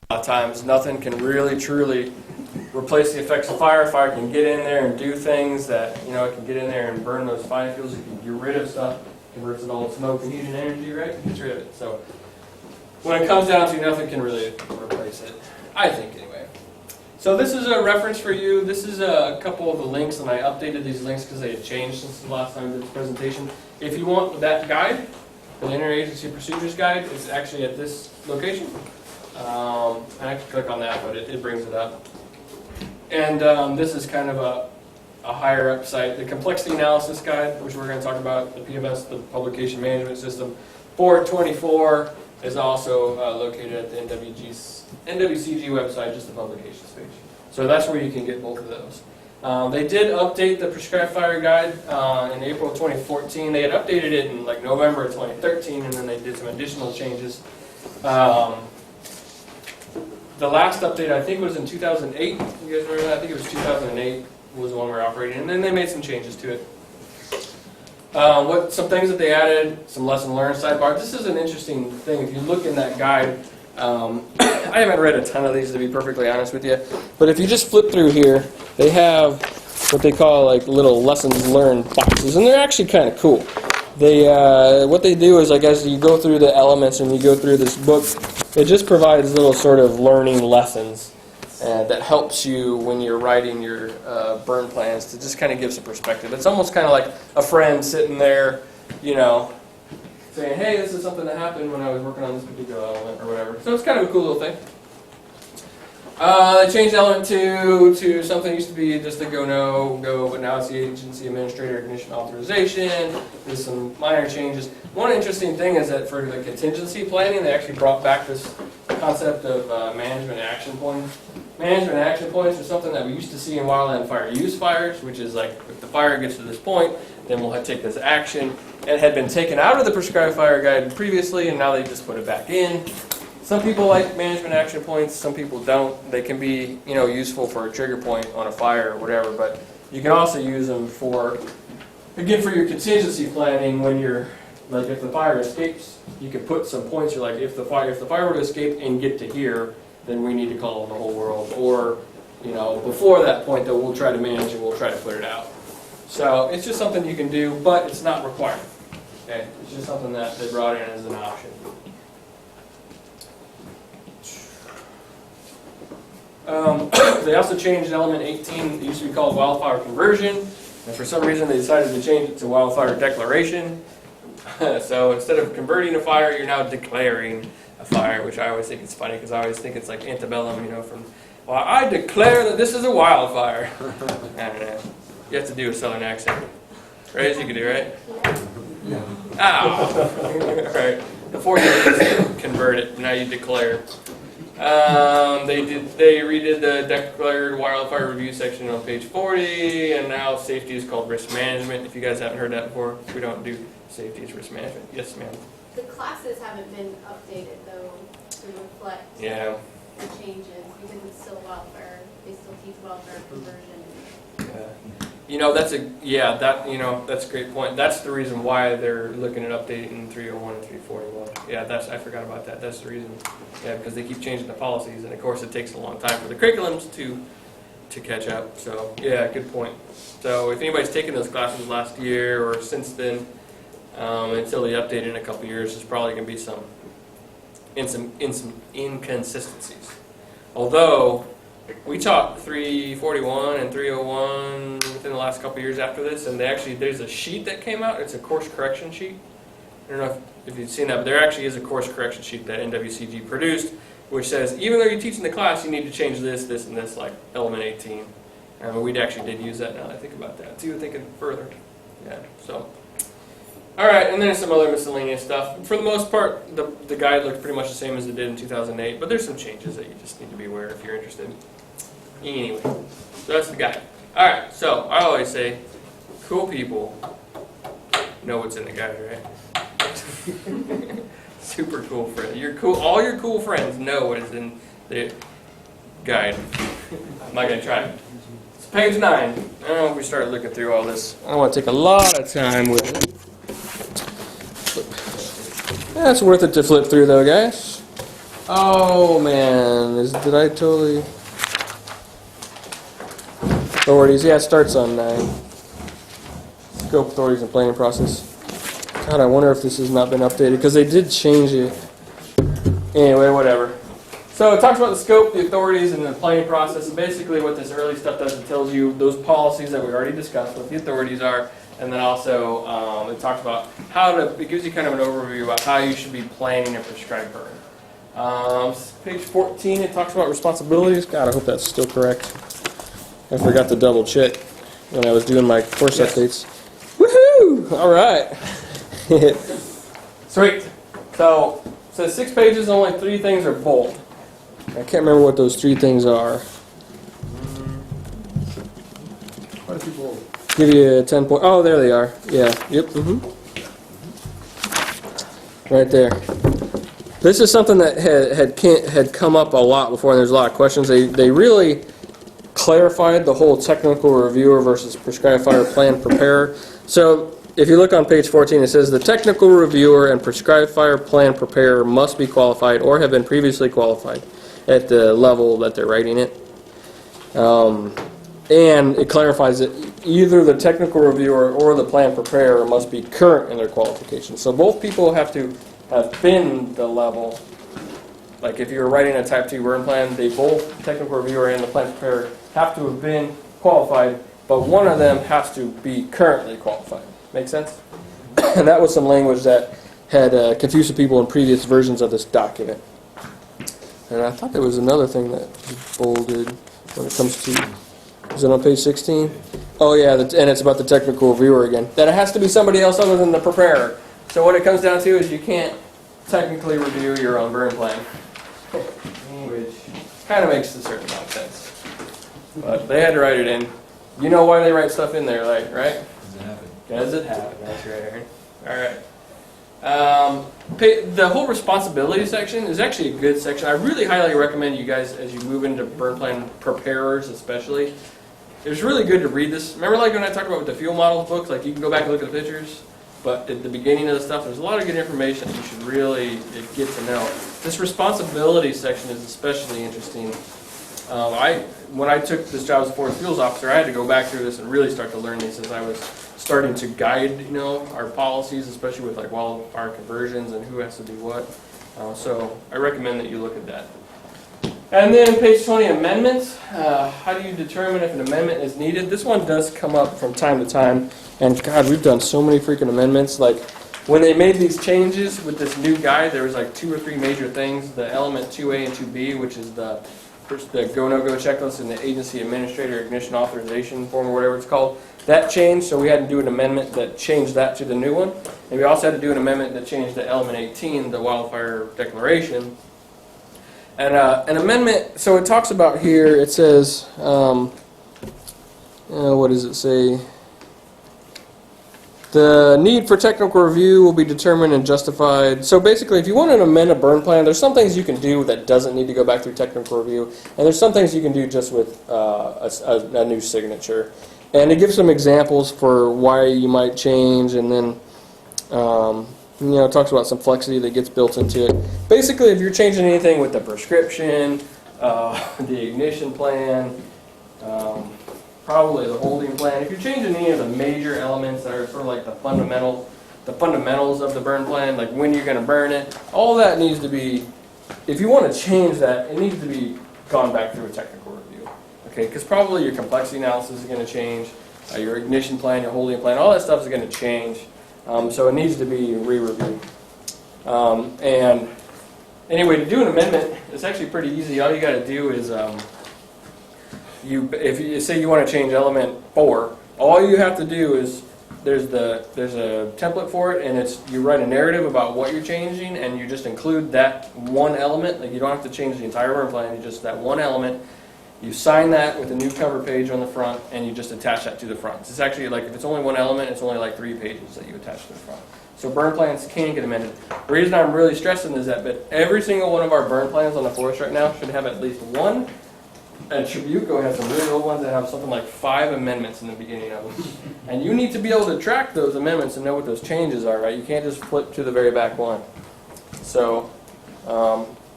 A lot of times, nothing can really, truly replace the effects of fire. Fire can get in there and do things that, it can get in there and burn those fine fuels. It can get rid of stuff, converts it all to smoke and heat and energy, right? It gets rid of it. So when it comes down to nothing can really replace it, I think, anyway. So this is a reference for you. This is a couple of the links, and I updated these links because they had changed since the last time I did this presentation. If you want that guide, the Interagency Procedures Guide, it's actually at this location. I can click on that, but it brings it up. And this is kind of a higher up site. The Complexity Analysis Guide, which we're going to talk about, the PMS, the Publication Management System, 424 is also located at the NWCG website, just the publications page. So that's where you can get both of those. They did update the Prescribed Fire Guide in April 2014. They had updated it in like November of 2013, and then they did some additional changes. The last update, I think, was in 2008. You guys remember that? I think it was 2008 was the one we were operating, and then they made some changes to it. Some things that they added, some lesson learned sidebar. This is an interesting thing. If you look in that guide, I haven't read a ton of these, to be perfectly honest with you, but if you just flip through here, they have what they call like little lessons learned boxes, and they're actually kind of cool. What they do is, I guess, you go through the elements and you go through this book. It just provides little sort of learning lessons that helps you when you're writing your burn plans to just kind of give some perspective. It's almost kind of like a friend sitting there, saying, hey, this is something that happened when I was working on this particular element or whatever. So it's kind of a cool little thing. They changed element 2 to something that used to be just a go, no, go, but now it's the agency administrator ignition authorization. There's some minor changes. One interesting thing is that for the contingency planning, they actually brought back this concept of management action points. Management action points are something that we used to see in wildland fire use fires, which is like if the fire gets to this point, then we'll take this action. It had been taken out of the prescribed fire guide previously, and now they just put it back in. Some people like management action points, some people don't. They can be, useful for a trigger point on a fire or whatever, but you can also use them for, again, for your contingency planning when you're, like if the fire escapes, you can put some points, you're like, if the fire were to escape and get to here, then we need to call on the whole world. Or, before that point, though, we'll try to manage and we'll try to clear it out. So it's just something you can do, but it's not required. Okay? It's just something that they brought in as an option. They also changed element 18. It used to be called wildfire conversion, and for some reason they decided to change it to wildfire declaration. So instead of converting a fire, you're now declaring a fire, which I always think is funny because I always think it's like antebellum, from, well, I declare that this is a wildfire. I don't know. You have to do a southern accent. Right, as you can do, right? No. Ow! Right. Before you just convert it, now you declare. They redid the declared wildfire review section on page 40, and now safety is called risk management. If you guys haven't heard that before, we don't do safety as risk management. Yes, ma'am. The classes haven't been updated though to reflect Yeah. the changes because it's still wildfire. They still teach wildfire conversion. That's a great point. That's the reason why they're looking at updating 301 and 341. Yeah, I forgot about that. That's the reason. Yeah, because they keep changing the policies, and of course it takes a long time for the curriculums to catch up. So yeah, good point. So if anybody's taken those classes last year or since then, until they update in a couple years, there's probably going to be some inconsistencies. Although we taught 341 and 301 within the last couple years after this, and there's a sheet that came out. It's a course correction sheet. I don't know if you've seen that, but there actually is a course correction sheet that NWCG produced, which says even though you're teaching the class, you need to change this, this, and this, like element 18. We actually did use that now that I think about that too, thinking further. Yeah, so. All right, and then some other miscellaneous stuff. For the most part, the guide looks pretty much the same as it did in 2008, but there's some changes that you just need to be aware if you're interested. Anyway, so that's the guide. All right, so I always say, cool people know what's in the guide, right? Super cool friends. All your cool friends know what is in the guide. I'm not gonna try it. It's page 9. Oh, we start looking through all this. I want to take a lot of time with it. That's worth it to flip through, though, guys. Oh man, did I totally? Authorities, yeah, it starts on 9. Scope, authorities, and planning process. God, I wonder if this has not been updated, because they did change it. Anyway, whatever. So it talks about the scope, the authorities, and the planning process. And basically what this early stuff does, it tells you those policies that we already discussed, what the authorities are, and then also it talks about it gives you kind of an overview about how you should be planning a prescribed burn. Page 14, it talks about responsibilities. God, I hope that's still correct. I forgot to double check when I was doing my course updates. Woohoo! All right. Sweet. So, it says 6 pages, only 3 things are bold. I can't remember what those 3 things are. Quite a few bold. Give you a 10 point. Oh, there they are. Yeah. Yep. Right there. This is something that had come up a lot before, and there's a lot of questions. They really clarified the whole technical reviewer versus prescribed fire plan preparer. So if you look on page 14, it says the technical reviewer and prescribed fire plan preparer must be qualified or have been previously qualified at the level that they're writing it. And it clarifies that either the technical reviewer or the plan preparer must be current in their qualifications. So both people have to have been the level. Like if you're writing a type 2 burn plan, they both, technical reviewer and the plan preparer, have to have been qualified, but one of them has to be currently qualified. Make sense? And that was some language that had confused people in previous versions of this document. And I thought there was another thing that was bolded when it comes to, is it on page 16? Oh yeah, and it's about the technical reviewer again. That it has to be somebody else other than the preparer. So what it comes down to is you can't technically review your own burn plan, which kind of makes a certain amount of sense. But they had to write it in. You know why they write stuff in there, like, right? Does it happen? Does it happen? That's right, Aaron. All right. The whole responsibility section is actually a good section. I really highly recommend you guys, as you move into burn plan preparers especially, it was really good to read this. Remember like when I talked about with the fuel models books, like you can go back and look at the pictures, but at the beginning of the stuff, there's a lot of good information that you should really get to know. This responsibility section is especially interesting. When I took this job as a forest fuels officer, I had to go back through this and really start to learn these as I was starting to guide, our policies, especially with like wildfire conversions and who has to do what. So I recommend that you look at that. And then page 20, amendments. How do you determine if an amendment is needed? This one does come up from time to time. And God, we've done so many freaking amendments. Like when they made these changes with this new guide, there was like 2 or 3 major things. The element 2A and 2B, which is the go, no-go checklist and the agency administrator ignition authorization form or whatever it's called. That changed, so we had to do an amendment that changed that to the new one. And we also had to do an amendment that changed the element 18, the Wildfire Declaration. And an amendment, so it talks about here, it says, what does it say? The need for technical review will be determined and justified. So basically, if you want to amend a burn plan, there's some things you can do that doesn't need to go back through technical review, and there's some things you can do just with a new signature. And it gives some examples for why you might change, and then it talks about some flexity that gets built into it. Basically, if you're changing anything with the prescription, the ignition plan, probably the holding plan, if you're changing any of the major elements that are sort of like the fundamentals of the burn plan, like when you're going to burn it, all that needs to be, if you want to change that, it needs to be gone back through a technical review. Okay, because probably your complexity analysis is going to change, your ignition plan, your holding plan, all that stuff is going to change. So it needs to be re-reviewed. And anyway, to do an amendment, it's actually pretty easy. All you got to do is, if you say you want to change element 4, all you have to do is there's a template for it, and you write a narrative about what you're changing, and you just include that one element. Like you don't have to change the entire burn plan. You just that one element. You sign that with a new cover page on the front, and you just attach that to the front. It's actually like if it's only one element, it's only like 3 pages that you attach to the front. So burn plans can get amended. The reason I'm really stressing is that every single one of our burn plans on the forest right now should have at least one. And Tribuco has some really old ones that have something like 5 amendments in the beginning of them. And you need to be able to track those amendments and know what those changes are, right? You can't just flip to the very back one. So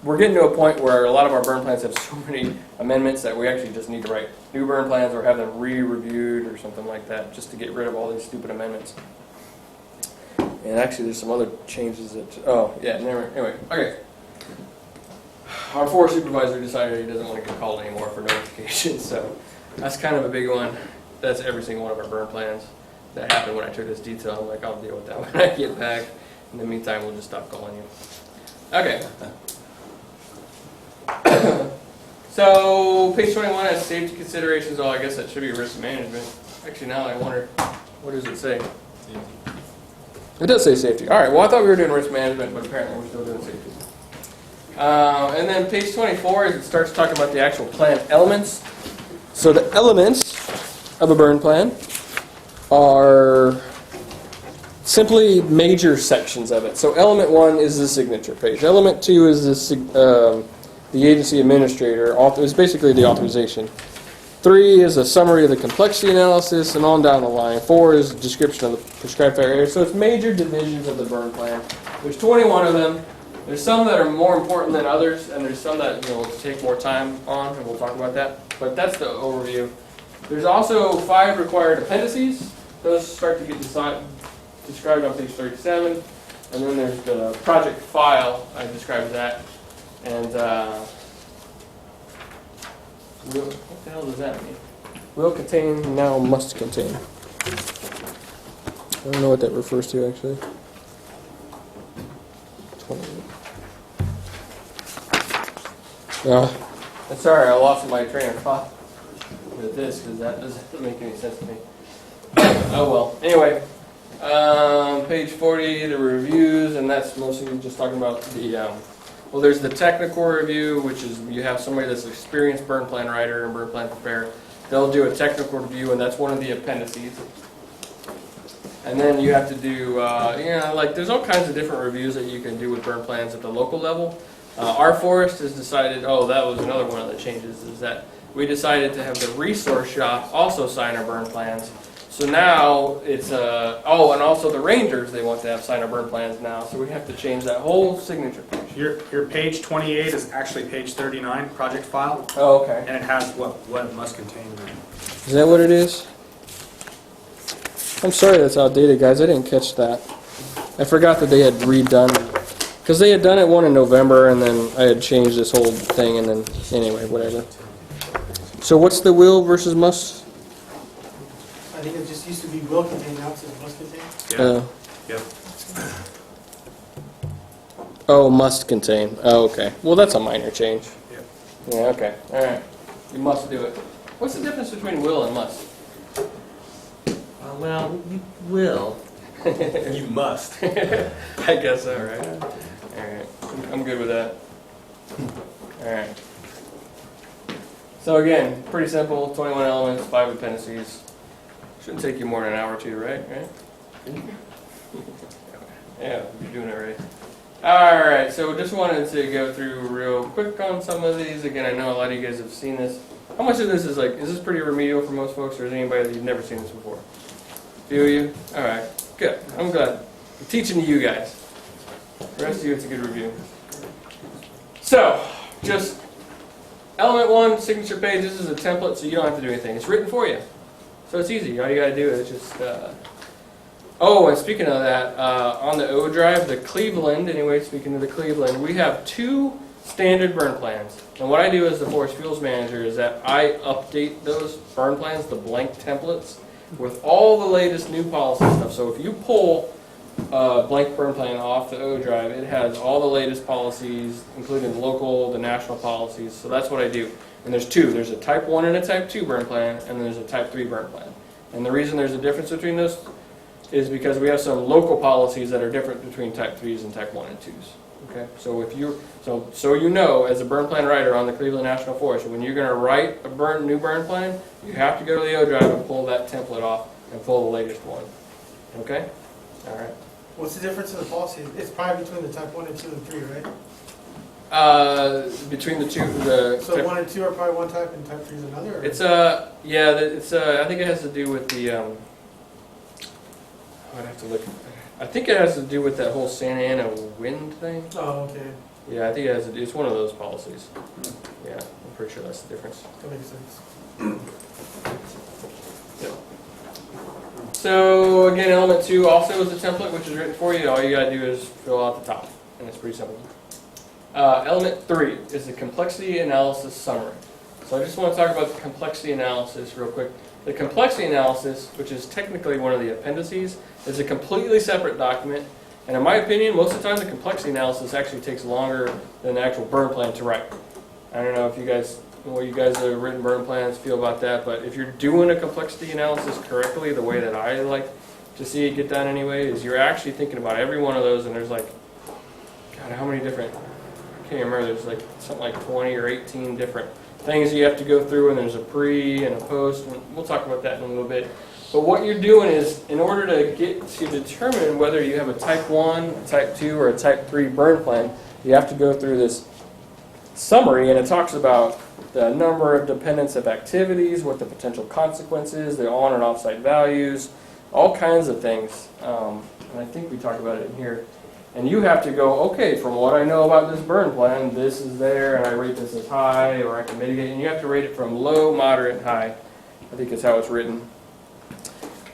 we're getting to a point where a lot of our burn plans have so many amendments that we actually just need to write new burn plans or have them re-reviewed or something like that just to get rid of all these stupid amendments. And actually there's some other changes that, anyway, okay. Our forest supervisor decided he doesn't want to get called anymore for notifications, so that's kind of a big one. That's every single one of our burn plans. That happened when I took this detail. I'm like, I'll deal with that when I get back. In the meantime, we'll just stop calling you. Okay. So, page 21 has safety considerations. Oh, I guess that should be risk management. Actually, now I wonder, what does it say? It does say safety. All right, well, I thought we were doing risk management, but apparently we're still doing safety. And then page 24 is it starts talking about the actual plan elements. So the elements of a burn plan are simply major sections of it. So element 1 is the signature page. Element 2 is the agency administrator. It's basically the authorization. 3 is a summary of the complexity analysis, and on down the line. 4 is a description of the prescribed fire area. So it's major divisions of the burn plan. There's 21 of them. There's some that are more important than others, and there's some that will take more time on, and we'll talk about that. But that's the overview. There's also 5 required appendices. Those start to get described on page 37. And then there's the project file. I described that. And what the hell does that mean? Will contain, now must contain. I don't know what that refers to, actually. 20. Sorry, I lost my train of thought with this because that doesn't make any sense to me. Oh well. Anyway, page 40, the reviews, and that's mostly just talking about the. Well, there's the technical review, which is you have somebody that's an experienced burn plan writer and burn plan preparer. They'll do a technical review, and that's one of the appendices. And then you have to do, like there's all kinds of different reviews that you can do with burn plans at the local level. Our forest has decided, that was another one of the changes, is that we decided to have the resource shop also sign our burn plans. So now it's, and also the rangers, they want to have sign our burn plans now. So we have to change that whole signature page. Your page 28 is actually page 39, project file, Oh, okay. and it has what it must contain. Is that what it is? I'm sorry that's outdated, guys. I didn't catch that. I forgot that they had redone, because they had done it one in November, and then I had changed this whole thing, and then, anyway, whatever. So what's the will versus must? I think it just used to be will contain, now it says must contain. Yep. Oh, must contain. Oh, okay. Well, that's a minor change. Yep. Yeah, okay. All right. You must do it. What's the difference between will and must? Well, you will. You must. I guess so, right? Alright. I'm good with that. Alright. So again, pretty simple, 21 elements, 5 appendices. Shouldn't take you more than an hour or two, right? Yeah, you're doing it right. Alright, so just wanted to go through real quick on some of these. Again, I know a lot of you guys have seen this. How much of this is this pretty remedial for most folks, or is anybody that you've never seen this before? Do you? Alright, good. I'm glad. I'm teaching to you guys. The rest of you, it's a good review. So, just element 1, signature page. This is a template, so you don't have to do anything. It's written for you. So it's easy. All you got to do is just... and speaking of that, on the O drive, the Cleveland, speaking of the Cleveland, we have 2 standard burn plans. And what I do as the Forest Fuels Manager is that I update those burn plans, the blank templates, with all the latest new policy stuff. So if you pull a blank burn plan off the O drive, it has all the latest policies, including the local, the national policies. So that's what I do. And there's 2. There's a type 1 and a type 2 burn plan, and then there's a type 3 burn plan. And the reason there's a difference between those is because we have some local policies that are different between type 3s and type 1 and 2s. Okay, so if you as a burn plan writer on the Cleveland National Forest, when you're going to write a new burn plan, you have to go to the O drive and pull that template off and pull the latest one. Okay, all right. What's the difference in the policy? It's probably between the type 1 and 2 and 3, right? Between the two, So 1 and 2 are probably one type and type 3 is another? Or? It's I think it has to do with the I'd have to look. I think it has to do with that whole Santa Ana wind thing. Oh, okay. Yeah, I think it has to do. It's one of those policies. Yeah, I'm pretty sure that's the difference. That makes sense. Yep. So again, element 2 also is a template which is written for you. All you gotta do is fill out the top, and it's pretty simple. Element 3 is the complexity analysis summary. So I just want to talk about the complexity analysis real quick. The complexity analysis, which is technically one of the appendices, is a completely separate document. And in my opinion, most of the time the complexity analysis actually takes longer than the actual burn plan to write. I don't know if you guys that have written burn plans feel about that, but if you're doing a complexity analysis correctly, the way that I like to see it get done anyway, is you're actually thinking about every one of those, and there's God, how many different, I can't remember, there's something like 20 or 18 different things you have to go through, and there's a pre and a post, and we'll talk about that in a little bit. But what you're doing is, in order to get to determine whether you have a type 1, a type 2, or a type 3 burn plan, you have to go through this summary, and it talks about the number of dependents of activities, what the potential consequences, the on and off-site values, all kinds of things. And I think we talk about it in here. And you have to go, okay, from what I know about this burn plan, this is there, and I rate this as high, or I can mitigate. And you have to rate it from low, moderate, high. I think is how it's written.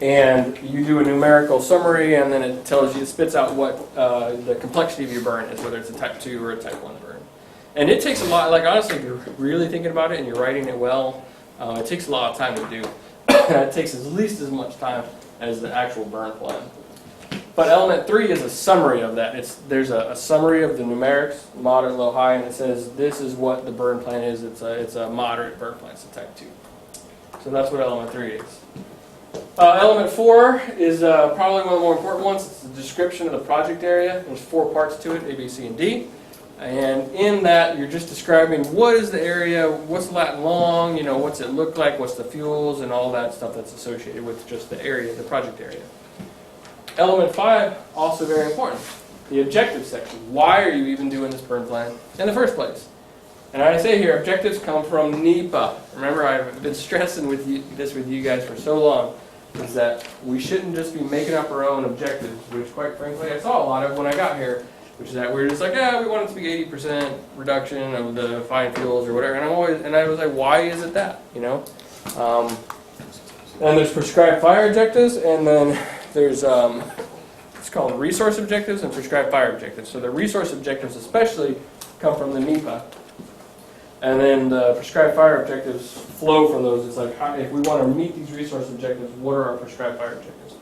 And you do a numerical summary, and then it tells you, it spits out what the complexity of your burn is, whether it's a type 2 or a type 1 burn. And it takes a lot, honestly, if you're really thinking about it and you're writing it well, it takes a lot of time to do. It takes at least as much time as the actual burn plan. But element 3 is a summary of that. There's a summary of the numerics, moderate, low, high, and it says this is what the burn plan is. It's a moderate burn plan, it's a type 2. So that's what element 3 is. Element 4 is probably one of the more important ones. It's the description of the project area. There's 4 parts to it, A, B, C, and D. And in that, you're just describing what is the area, what's lat and long, what's it look like, what's the fuels, and all that stuff that's associated with just the area, the project area. Element 5, also very important, the objective section. Why are you even doing this burn plan in the first place? And I say here, objectives come from NEPA. Remember, I've been stressing this with you guys for so long, is that we shouldn't just be making up our own objectives, which quite frankly I saw a lot of when I got here, which is that we're just like, yeah, we want it to be 80% reduction of the fine fuels or whatever. And I was like, why is it that? And there's prescribed fire objectives, and then there's it's called resource objectives and prescribed fire objectives. So the resource objectives especially come from the NEPA, and then the prescribed fire objectives flow from those. It's like, if we want to meet these resource objectives, what are our prescribed fire objectives?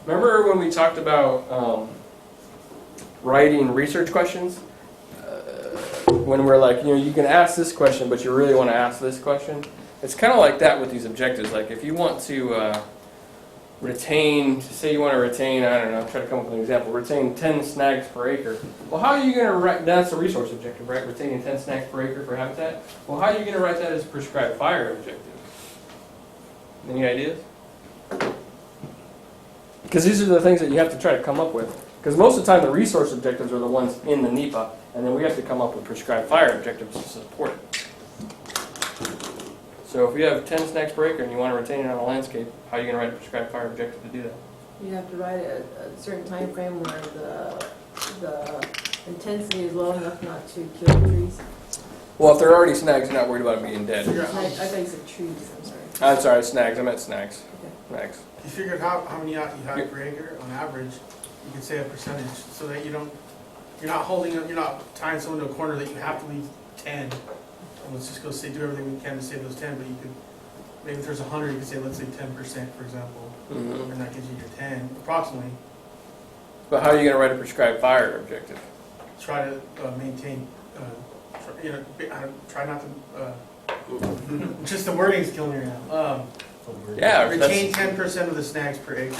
Remember when we talked about writing research questions? When we're like, you can ask this question, but you really want to ask this question? It's kind of like that with these objectives. Like if you want to say you want to retain, I don't know, try to come up with an example, retain 10 snags per acre. Well, how are you going to write, that's a resource objective, right? Retaining 10 snags per acre for habitat. Well, how are you going to write that as a prescribed fire objective? Any ideas? Because these are the things that you have to try to come up with. Because most of the time the resource objectives are the ones in the NEPA, and then we have to come up with prescribed fire objectives to support it. So if you have 10 snags per acre and you want to retain it on a landscape, how are you going to write a prescribed fire objective to do that? You have to write a certain time frame where the intensity is low enough not to kill trees. Well, if they're already snags, you're not worried about them being dead. I thought you said trees, I'm sorry. I'm sorry, snags. I meant snags. Okay. Snags. You figured how many you have per acre on average, you can say a percentage, so that you're not tying someone to a corner that you have to leave 10. And let's just go say, do everything we can to save those 10, but you could, maybe if there's 100, you could say, let's say 10%, for example, and that gives you your 10, approximately. But how are you going to write a prescribed fire objective? Try to maintain, try not to, just the wording's killing me now. Yeah, Retain 10% of the snags per acre,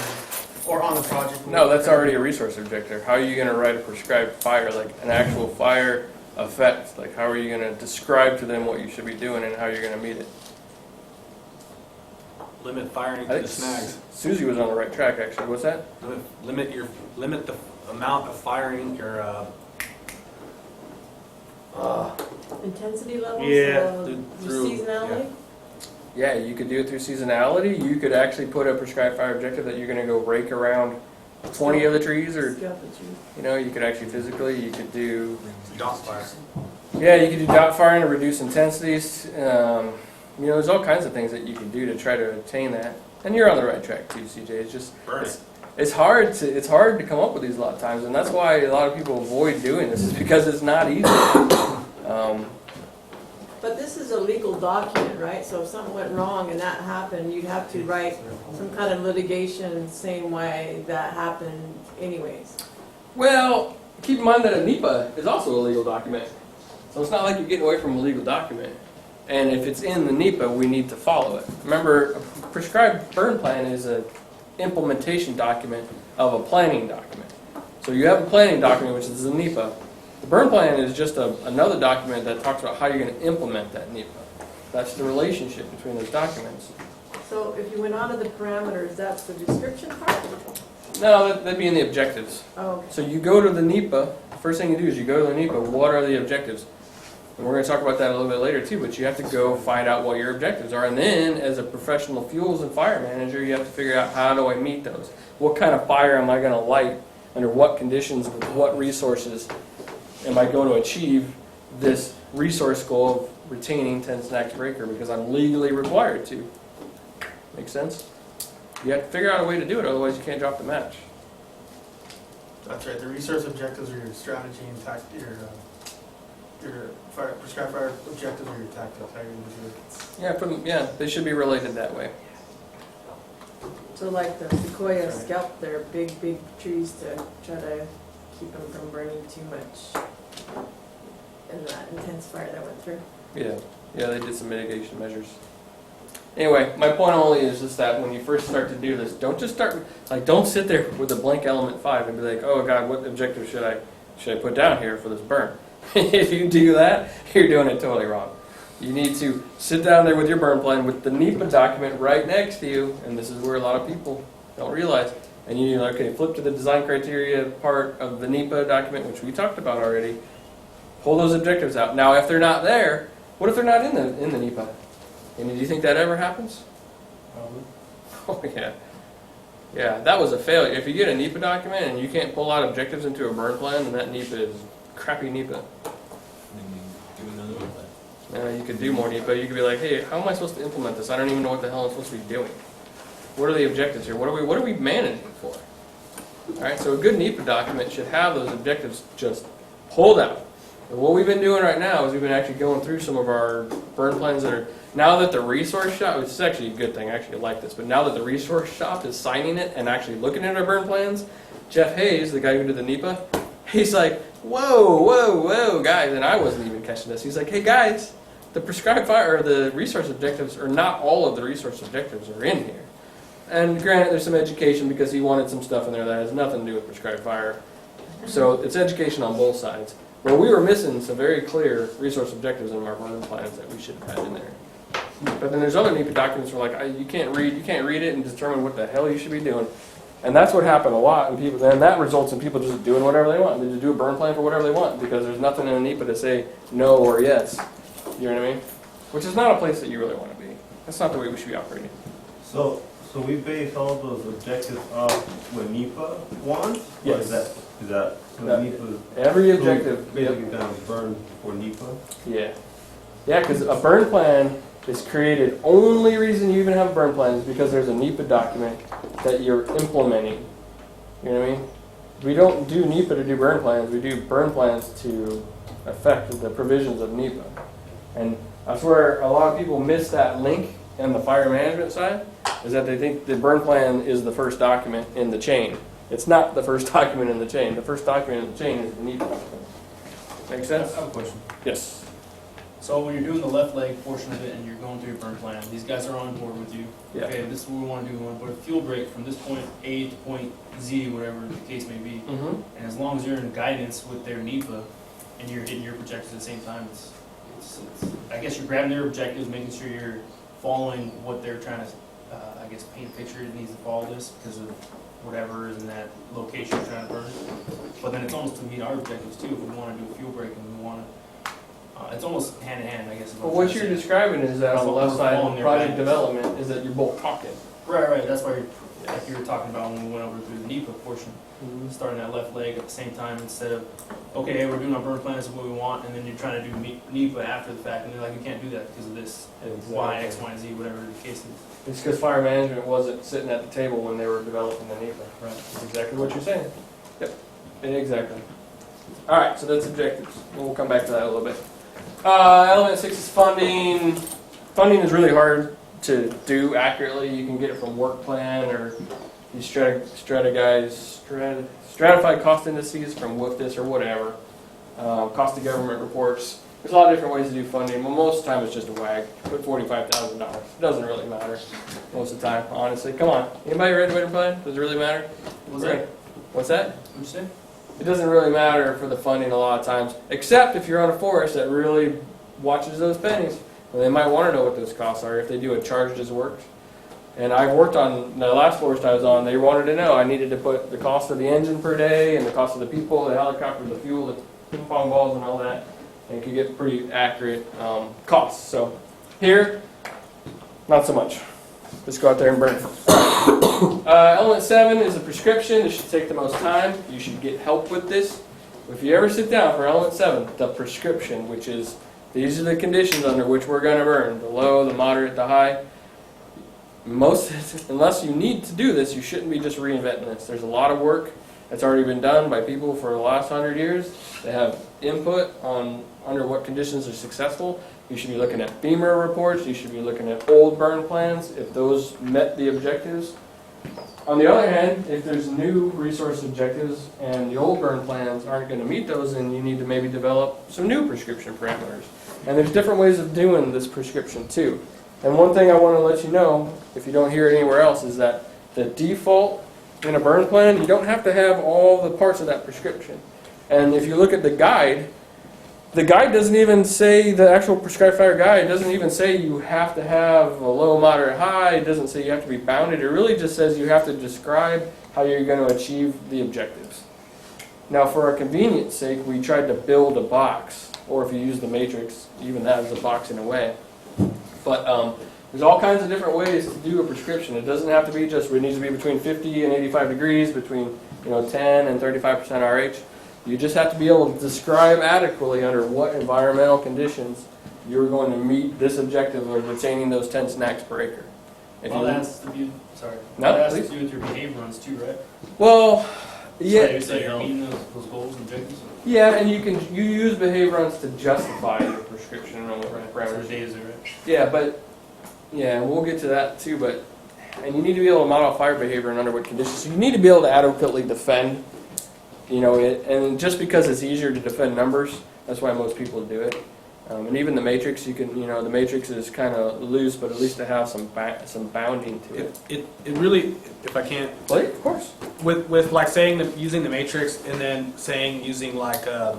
or on the project. No, that's already a resource objective. How are you going to write a prescribed fire, like an actual fire effect? Like how are you going to describe to them what you should be doing and how you're going to meet it? Limit firing to the snags. Susie was on the right track, actually. What's that? Limit the amount of firing your Intensity levels? Yeah, Through seasonality? Yeah, you could do it through seasonality. You could actually put a prescribed fire objective that you're going to go rake around 20 of the trees, or you could actually physically, you could do dot fire. Yeah, you could do dot firing to reduce intensities. There's all kinds of things that you can do to try to attain that. And you're on the right track too, CJ. It's just it's hard to come up with these a lot of times, and that's why a lot of people avoid doing this, is because it's not easy. But this is a legal document, right? So if something went wrong and that happened, you'd have to write some kind of litigation saying why that happened anyways. Well, keep in mind that a NEPA is also a legal document. So it's not like you're getting away from a legal document. And if it's in the NEPA, we need to follow it. Remember, a prescribed burn plan is an implementation document of a planning document. So you have a planning document, which is the NEPA. The burn plan is just another document that talks about how you're going to implement that NEPA. That's the relationship between those documents. So if you went on to the parameters, that's the description part? No, that'd be in the objectives. Oh, okay. So you go to the NEPA, first thing you do is you go to the NEPA, what are the objectives? And we're going to talk about that a little bit later too, but you have to go find out what your objectives are. And then as a professional fuels and fire manager, you have to figure out, how do I meet those? What kind of fire am I going to light? Under what conditions, with what resources am I going to achieve this resource goal of retaining 10 snags per acre, because I'm legally required to? Make sense? You have to figure out a way to do it, otherwise you can't drop the match. That's right. The resource objectives are your strategy and your prescribed fire objectives are your tactics. How you're going to do it. Yeah, they should be related that way. So like the sequoia scalp, they're big trees to try to keep them from burning too much in that intense fire that went through. Yeah, they did some mitigation measures. Anyway, my point only is just that when you first start to do this, don't just start, like, don't sit there with a blank element 5 and be like, oh God, what objective should I put down here for this burn? If you do that, you're doing it totally wrong. You need to sit down there with your burn plan with the NEPA document right next to you, and this is where a lot of people don't realize. And you need, okay, flip to the design criteria part of the NEPA document, which we talked about already. Pull those objectives out. Now, if they're not there, what if they're not in the NEPA? And do you think that ever happens? Probably. Oh yeah. Yeah, that was a failure. If you get a NEPA document and you can't pull out objectives into a burn plan, then that NEPA is crappy NEPA. Then you do another one. You could do more NEPA. You could be like, hey, how am I supposed to implement this? I don't even know what the hell I'm supposed to be doing. What are the objectives here? What are we managing for? All right, so a good NEPA document should have those objectives just pulled out. And what we've been doing right now is we've been actually going through some of our burn plans that are, now that the resource shop, which is actually a good thing, I actually like this, but now that the resource shop is signing it and actually looking at our burn plans, Jeff Hayes, the guy who did the NEPA, he's like, whoa, guys, and I wasn't even catching this. He's like, hey guys, the prescribed fire, or the resource objectives, or not all of the resource objectives are in here. And granted, there's some education because he wanted some stuff in there that has nothing to do with prescribed fire. So it's education on both sides. But we were missing some very clear resource objectives in our burn plans that we should have had in there. But then there's other NEPA documents where like you can't read it and determine what the hell you should be doing. And that's what happened a lot. And people, then that results in people just doing whatever they want. They just do a burn plan for whatever they want because there's nothing in a NEPA to say no or yes. You know what I mean? Which is not a place that you really want to be. That's not the way we should be operating. So we base all those objectives off what NEPA wants? Yes. Or is that so NEPA? Every objective. Basically done burn for NEPA? Yeah. Yeah, because a burn plan is created, only reason you even have a burn plan is because there's a NEPA document that you're implementing. You know what I mean? We don't do NEPA to do burn plans, we do burn plans to affect the provisions of NEPA. And that's where a lot of people miss that link in the fire management side, is that they think the burn plan is the first document in the chain. It's not the first document in the chain. The first document in the chain is the NEPA document. Make sense? I have a question. Yes. So when you're doing the left leg portion of it and you're going through your burn plan, these guys are on board with you. Yeah. Okay, this is what we want to do. We want to put a fuel break from this point A to point Z, whatever the case may be. Mm-hmm. And as long as you're in guidance with their NEPA and you're hitting your objectives at the same time, it's I guess you're grabbing their objectives, making sure you're following what they're trying to, I guess, paint a picture. It needs to follow this because of whatever is in that location you're trying to burn. But then it's almost to meet our objectives too. If we want to do a fuel break and we want to, it's almost hand in hand, I guess. Well, what you're describing is that on the left side of project development is that you're both talking. Right. That's why like you were talking about when we went over through the NEPA portion. Starting that left leg at the same time instead of, okay, hey, we're doing our burn plan, this is what we want, and then you're trying to do NEPA after the fact, and they're like, you can't do that because of this, Y, X, Y, and Z, whatever the case is. It's because fire management wasn't sitting at the table when they were developing the NEPA. Right. That's exactly what you're saying. Yep, exactly. All right, so that's objectives. We'll come back to that a little bit. Element 6 is funding. Funding is really hard to do accurately. You can get it from work plan or these stratified cost indices from WFDIS or whatever. Cost of government reports. There's a lot of different ways to do funding. Well, most of the time it's just a wag. Put $45,000. It doesn't really matter most of the time, honestly. Come on. Anybody read Winter Plan? Does it really matter? What's that? What's that? What'd you say? It doesn't really matter for the funding a lot of times, except if you're on a forest that really watches those pennies. And they might want to know what those costs are if they do a charged as works. And I've worked on, the last forest I was on, they wanted to know. I needed to put the cost of the engine per day and the cost of the people, the helicopter, the fuel, the ping pong balls and all that. And it could get pretty accurate costs. So here, not so much. Just go out there and burn. Element 7 is a prescription. This should take the most time. You should get help with this. If you ever sit down for element 7, the prescription, which is these are the conditions under which we're going to burn, the low, the moderate, the high. Unless you need to do this, you shouldn't be just reinventing this. There's a lot of work that's already been done by people for the last 100 years. They have input on under what conditions are successful. You should be looking at FEMA reports. You should be looking at old burn plans. If those met the objectives, On the other hand, if there's new resource objectives and the old burn plans aren't going to meet those, then you need to maybe develop some new prescription parameters. And there's different ways of doing this prescription too. And one thing I want to let you know, if you don't hear it anywhere else, is that the default in a burn plan, you don't have to have all the parts of that prescription. And if you look at the guide doesn't even say, the actual prescribed fire guide doesn't even say you have to have a low, moderate, high. It doesn't say you have to be bounded. It really just says you have to describe how you're going to achieve the objectives. Now, for our convenience sake, we tried to build a box, or if you use the matrix, even that is a box in a way. But there's all kinds of different ways to do a prescription. It doesn't have to be just, it needs to be between 50 and 85 degrees, between 10 and 35% RH. You just have to be able to describe adequately under what environmental conditions you're going to meet this objective of retaining those 10 snacks per acre. If Well, you, that's to do, sorry. No, That has please. to do with your behavior runs too, right? well, yeah, So you're meeting those goals and objectives? yeah, and you use behavior runs to justify your prescription on the For the parameters. days, right? Yeah, we'll get to that too. And you need to be able to model fire behavior in under what conditions. So you need to be able to adequately defend. And just because it's easier to defend numbers, that's why most people do it. And even the matrix, you can, the matrix is kind of loose, but at least to have some bounding to it. It really, if I can, Well, of course. with like saying using the matrix and then saying using like a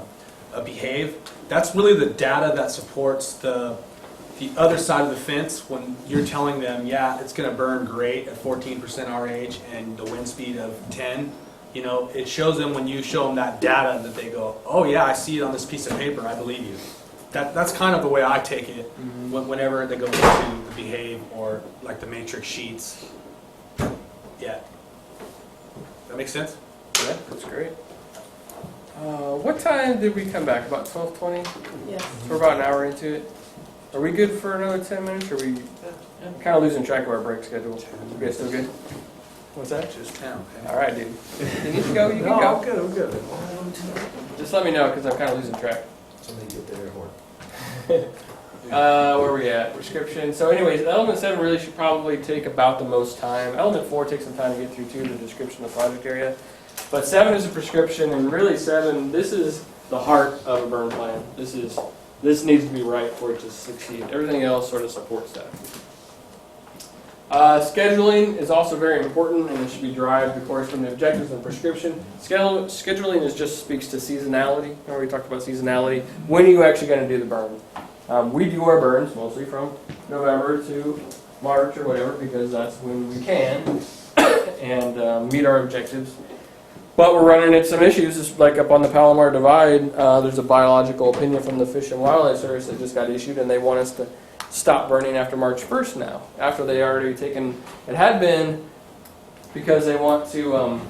behave, that's really the data that supports the other side of the fence when you're telling them, yeah, it's going to burn great at 14% RH and the wind speed of 10. It shows them when you show them that data that they go, oh yeah, I see it on this piece of paper, I believe you. That's kind of the way I take it whenever they go into the behave or like the matrix sheets. Yeah. That makes sense? Yeah, that's great. What time did we come back? About 12:20? Yes. We're about an hour into it. Are we good for another 10 minutes? Or are we kind of losing track of our break schedule? You guys still good? What's that? Just 10, okay. All right, dude. You need to go, you can go. I'm good. Just let me know because I'm kind of losing track. Somebody get the air horn. Where are we at? Prescription. So anyways, element 7 really should probably take about the most time. Element 4 takes some time to get through too, the description of the project area. But 7 is a prescription, and really 7, this is the heart of a burn plan. This needs to be right for it to succeed. Everything else sort of supports that. Scheduling is also very important, and it should be derived, of course, from the objectives and prescription. Scheduling just speaks to seasonality. Remember we talked about seasonality. When are you actually going to do the burn? We do our burns mostly from November to March or whatever, because that's when we can and meet our objectives. But we're running into some issues, just like up on the Palomar Divide. There's a biological opinion from the Fish and Wildlife Service that just got issued, and they want us to stop burning after March 1st now, after they already taken, it had been because they want to,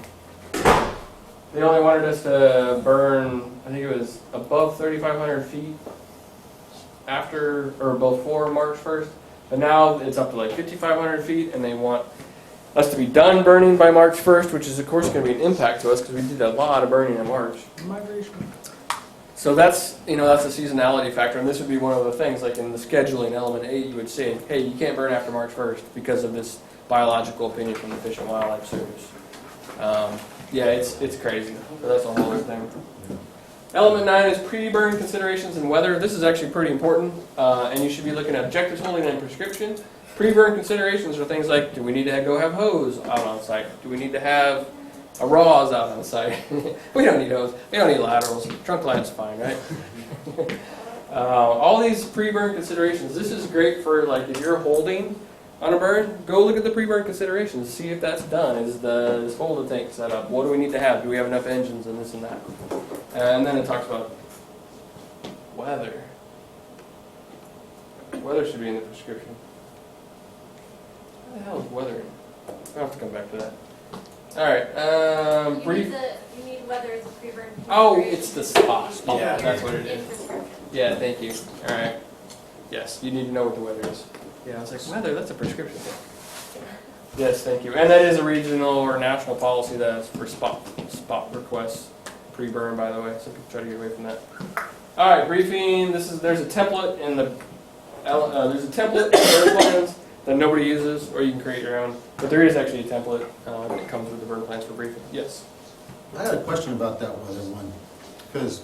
they only wanted us to burn, I think it was above 3,500 feet after, or before March 1st, but now it's up to like 5,500 feet, and they want us to be done burning by March 1st, which is of course going to be an impact to us because we did a lot of burning in March. Migration. So that's a seasonality factor, and this would be one of the things, like in the scheduling element 8, you would say, hey, you can't burn after March 1st because of this biological opinion from the Fish and Wildlife Service. Yeah, it's crazy, but that's a whole other thing. Element 9 is pre-burn considerations and weather. This is actually pretty important, and you should be looking at objectives, holding, and prescription. Pre-burn considerations are things like, do we need to go have hose out on site? Do we need to have a raws out on site? We don't need hose. We don't need laterals. Trunk line's fine, right? All these pre-burn considerations. This is great for like if you're holding on a burn. Go look at the pre-burn considerations. See if that's done. Is the holder tank set up? What do we need to have? Do we have enough engines and this and that? And then it talks about weather. Weather should be in the prescription. What the hell is weather? I'll have to come back to that. All right. Brief. You need whether it's a pre-burn. Oh, it's the spot. Yeah, That's what it is. Prescription. Yeah, thank you. All right. Yes, you need to know what the weather is. Yeah, I was like, weather, that's a prescription thing. Yes, thank you. And that is a regional or national policy that's for spot requests. Pre-burn, by the way, so people try to get away from that. All right, briefing. There's a template in the burn plans that nobody uses, or you can create your own. But there is actually a template that comes with the burn plans for briefing. Yes. I had a question about that weather one, because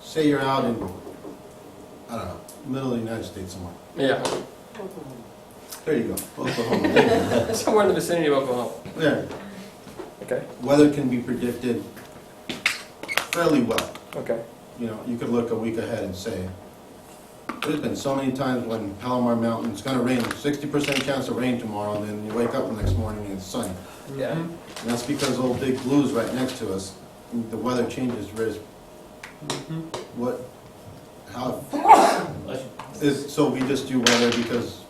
say you're out in, I don't know, middle of the United States somewhere. Yeah. There you go, Oklahoma. Somewhere in the vicinity of Oklahoma. There, Okay. weather can be predicted fairly well. Okay. You know, you could look a week ahead and say, there's been so many times when Palomar Mountain, it's gonna rain, 60% chance of rain tomorrow, and then you wake up the next morning and it's sunny. Yeah. And that's because old Big Blue's right next to us. The weather changes very, what, how, so we just do weather because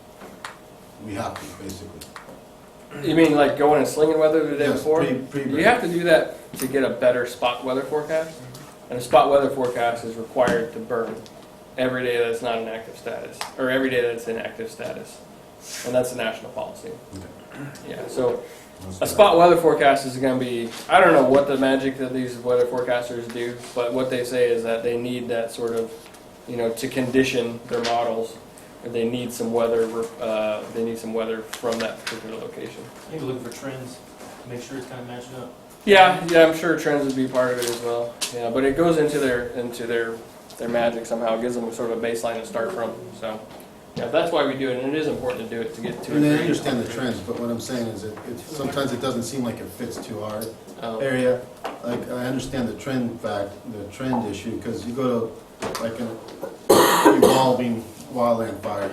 we have to, basically. You mean like going and slinging weather the day Yes, before? pre- You have to do that to get a better spot weather forecast. And a spot weather forecast is required to burn every day that's not in active status, or every day that's in active status. And that's a national policy. Yeah, so a spot weather forecast is going to be, I don't know what the magic that these weather forecasters do, but what they say is that they need that sort of, you know, to condition their models. They need some weather. They need some weather from that particular location. I think looking for trends, make sure it's kind of matching up. Yeah, I'm sure trends would be part of it as well. Yeah, but it goes into their magic somehow. It gives them sort of a baseline to start from. So, yeah, that's why we do it, and it is important to do it to get to. And I understand the trends, but what I'm saying is sometimes it doesn't seem like it fits to our area. Like, I understand the trend issue, because you go to like an evolving wildland fire.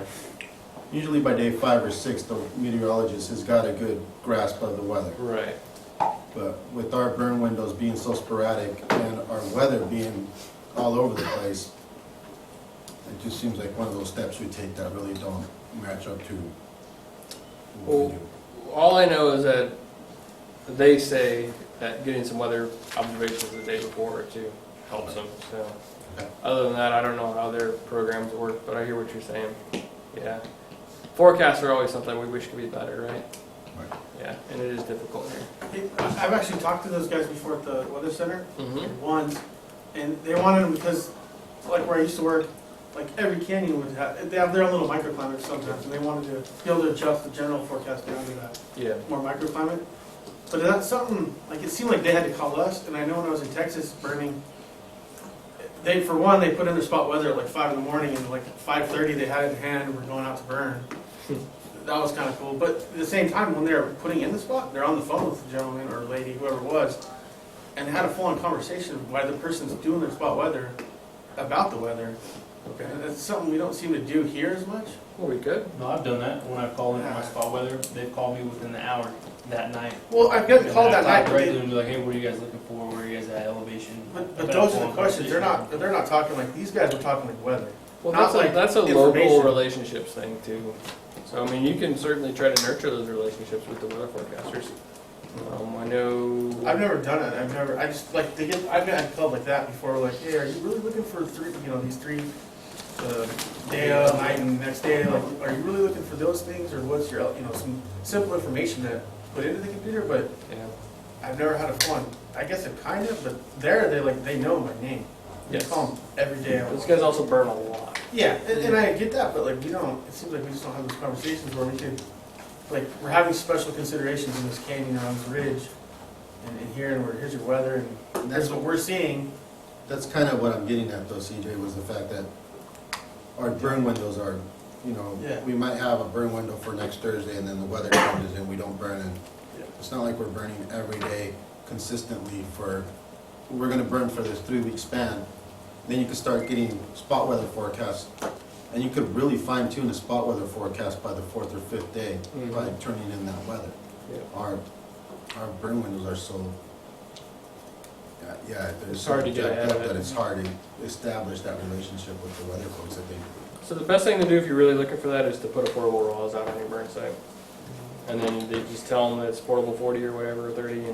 Usually by day 5 or 6, the meteorologist has got a good grasp of the weather. Right. But with our burn windows being so sporadic and our weather being all over the place, it just seems like one of those steps we take that really don't match up to what we do. All I know is that they say that getting some weather observations the day before or two helps them. So, other than that, I don't know how their programs work, but I hear what you're saying. Yeah. Forecasts are always something we wish could be better, right? Right. Yeah, and it is difficult here. I've actually talked to those guys before at the weather center, Mm-hmm. once, and they wanted them because, like where I used to work, like every canyon would have, they have their own little microclimates sometimes, and they wanted to be able to adjust the general forecast down to that Yeah. more microclimate. But that's something, like it seemed like they had to call us, and I know when I was in Texas burning, they, for one, they put in their spot weather at like 5 in the morning, and like 5:30 they had it in hand and were going out to burn. That was kind of cool, but at the same time, when they're putting in the spot, they're on the phone with the gentleman or lady, whoever it was, and they had a full-on conversation why the person's doing their spot weather about the weather. Okay. And that's something we don't seem to do here as much. Well, we could. No, I've done that. When I've called in for my spot weather, they've called me within the hour that night. Well, I've gotten called that night, Regularly and be like, hey, what are you guys looking for? Where are you guys at elevation? but those are the questions. They're not talking like, these guys were talking like weather. Well, Not like that's a local information. relationships thing too. So I mean, you can certainly try to nurture those relationships with the weather forecasters. I know. I've never done it. I just like to get. I've gotten called like that before. Like, hey, are you really looking for these three, day of, night, and next day? Like, are you really looking for those things, or what's your, some simple information to put into the computer? But Yeah. I've never had a fun. I guess it kind of, but they know my name. They Yes. call them every day. Those guys also burn a lot. Yeah, and I get that, but like we don't. It seems like we just don't have those conversations where we could, like, we're having special considerations in this canyon or on this ridge, and here, and here's your weather, and that's what we're seeing. That's kind of what I'm getting at though, CJ, was the fact that our burn windows are, Yeah. we might have a burn window for next Thursday and then the weather changes and we don't burn, and Yeah. it's not like we're burning every day consistently we're gonna burn for this 3-week span. Then you could start getting spot weather forecasts, and you could really fine tune the spot weather forecast by the 4th or 5th day by turning in that weather. Yeah. Our burn windows are so, It's hard to get ahead of it. that it's hard to establish that relationship with the weather folks, I think. So the best thing to do if you're really looking for that is to put a portable RAWs out on your burn site, and then they just tell them that it's portable 40 or whatever, or 30,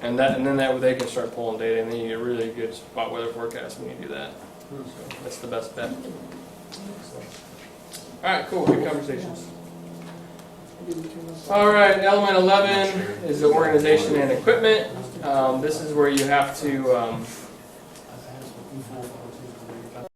and then that way they can start pulling data, and then you get really good spot weather forecast when you do that. So that's the best bet. All right, cool. Good conversations. All right, element 11 is the organization and equipment. This is where you have to.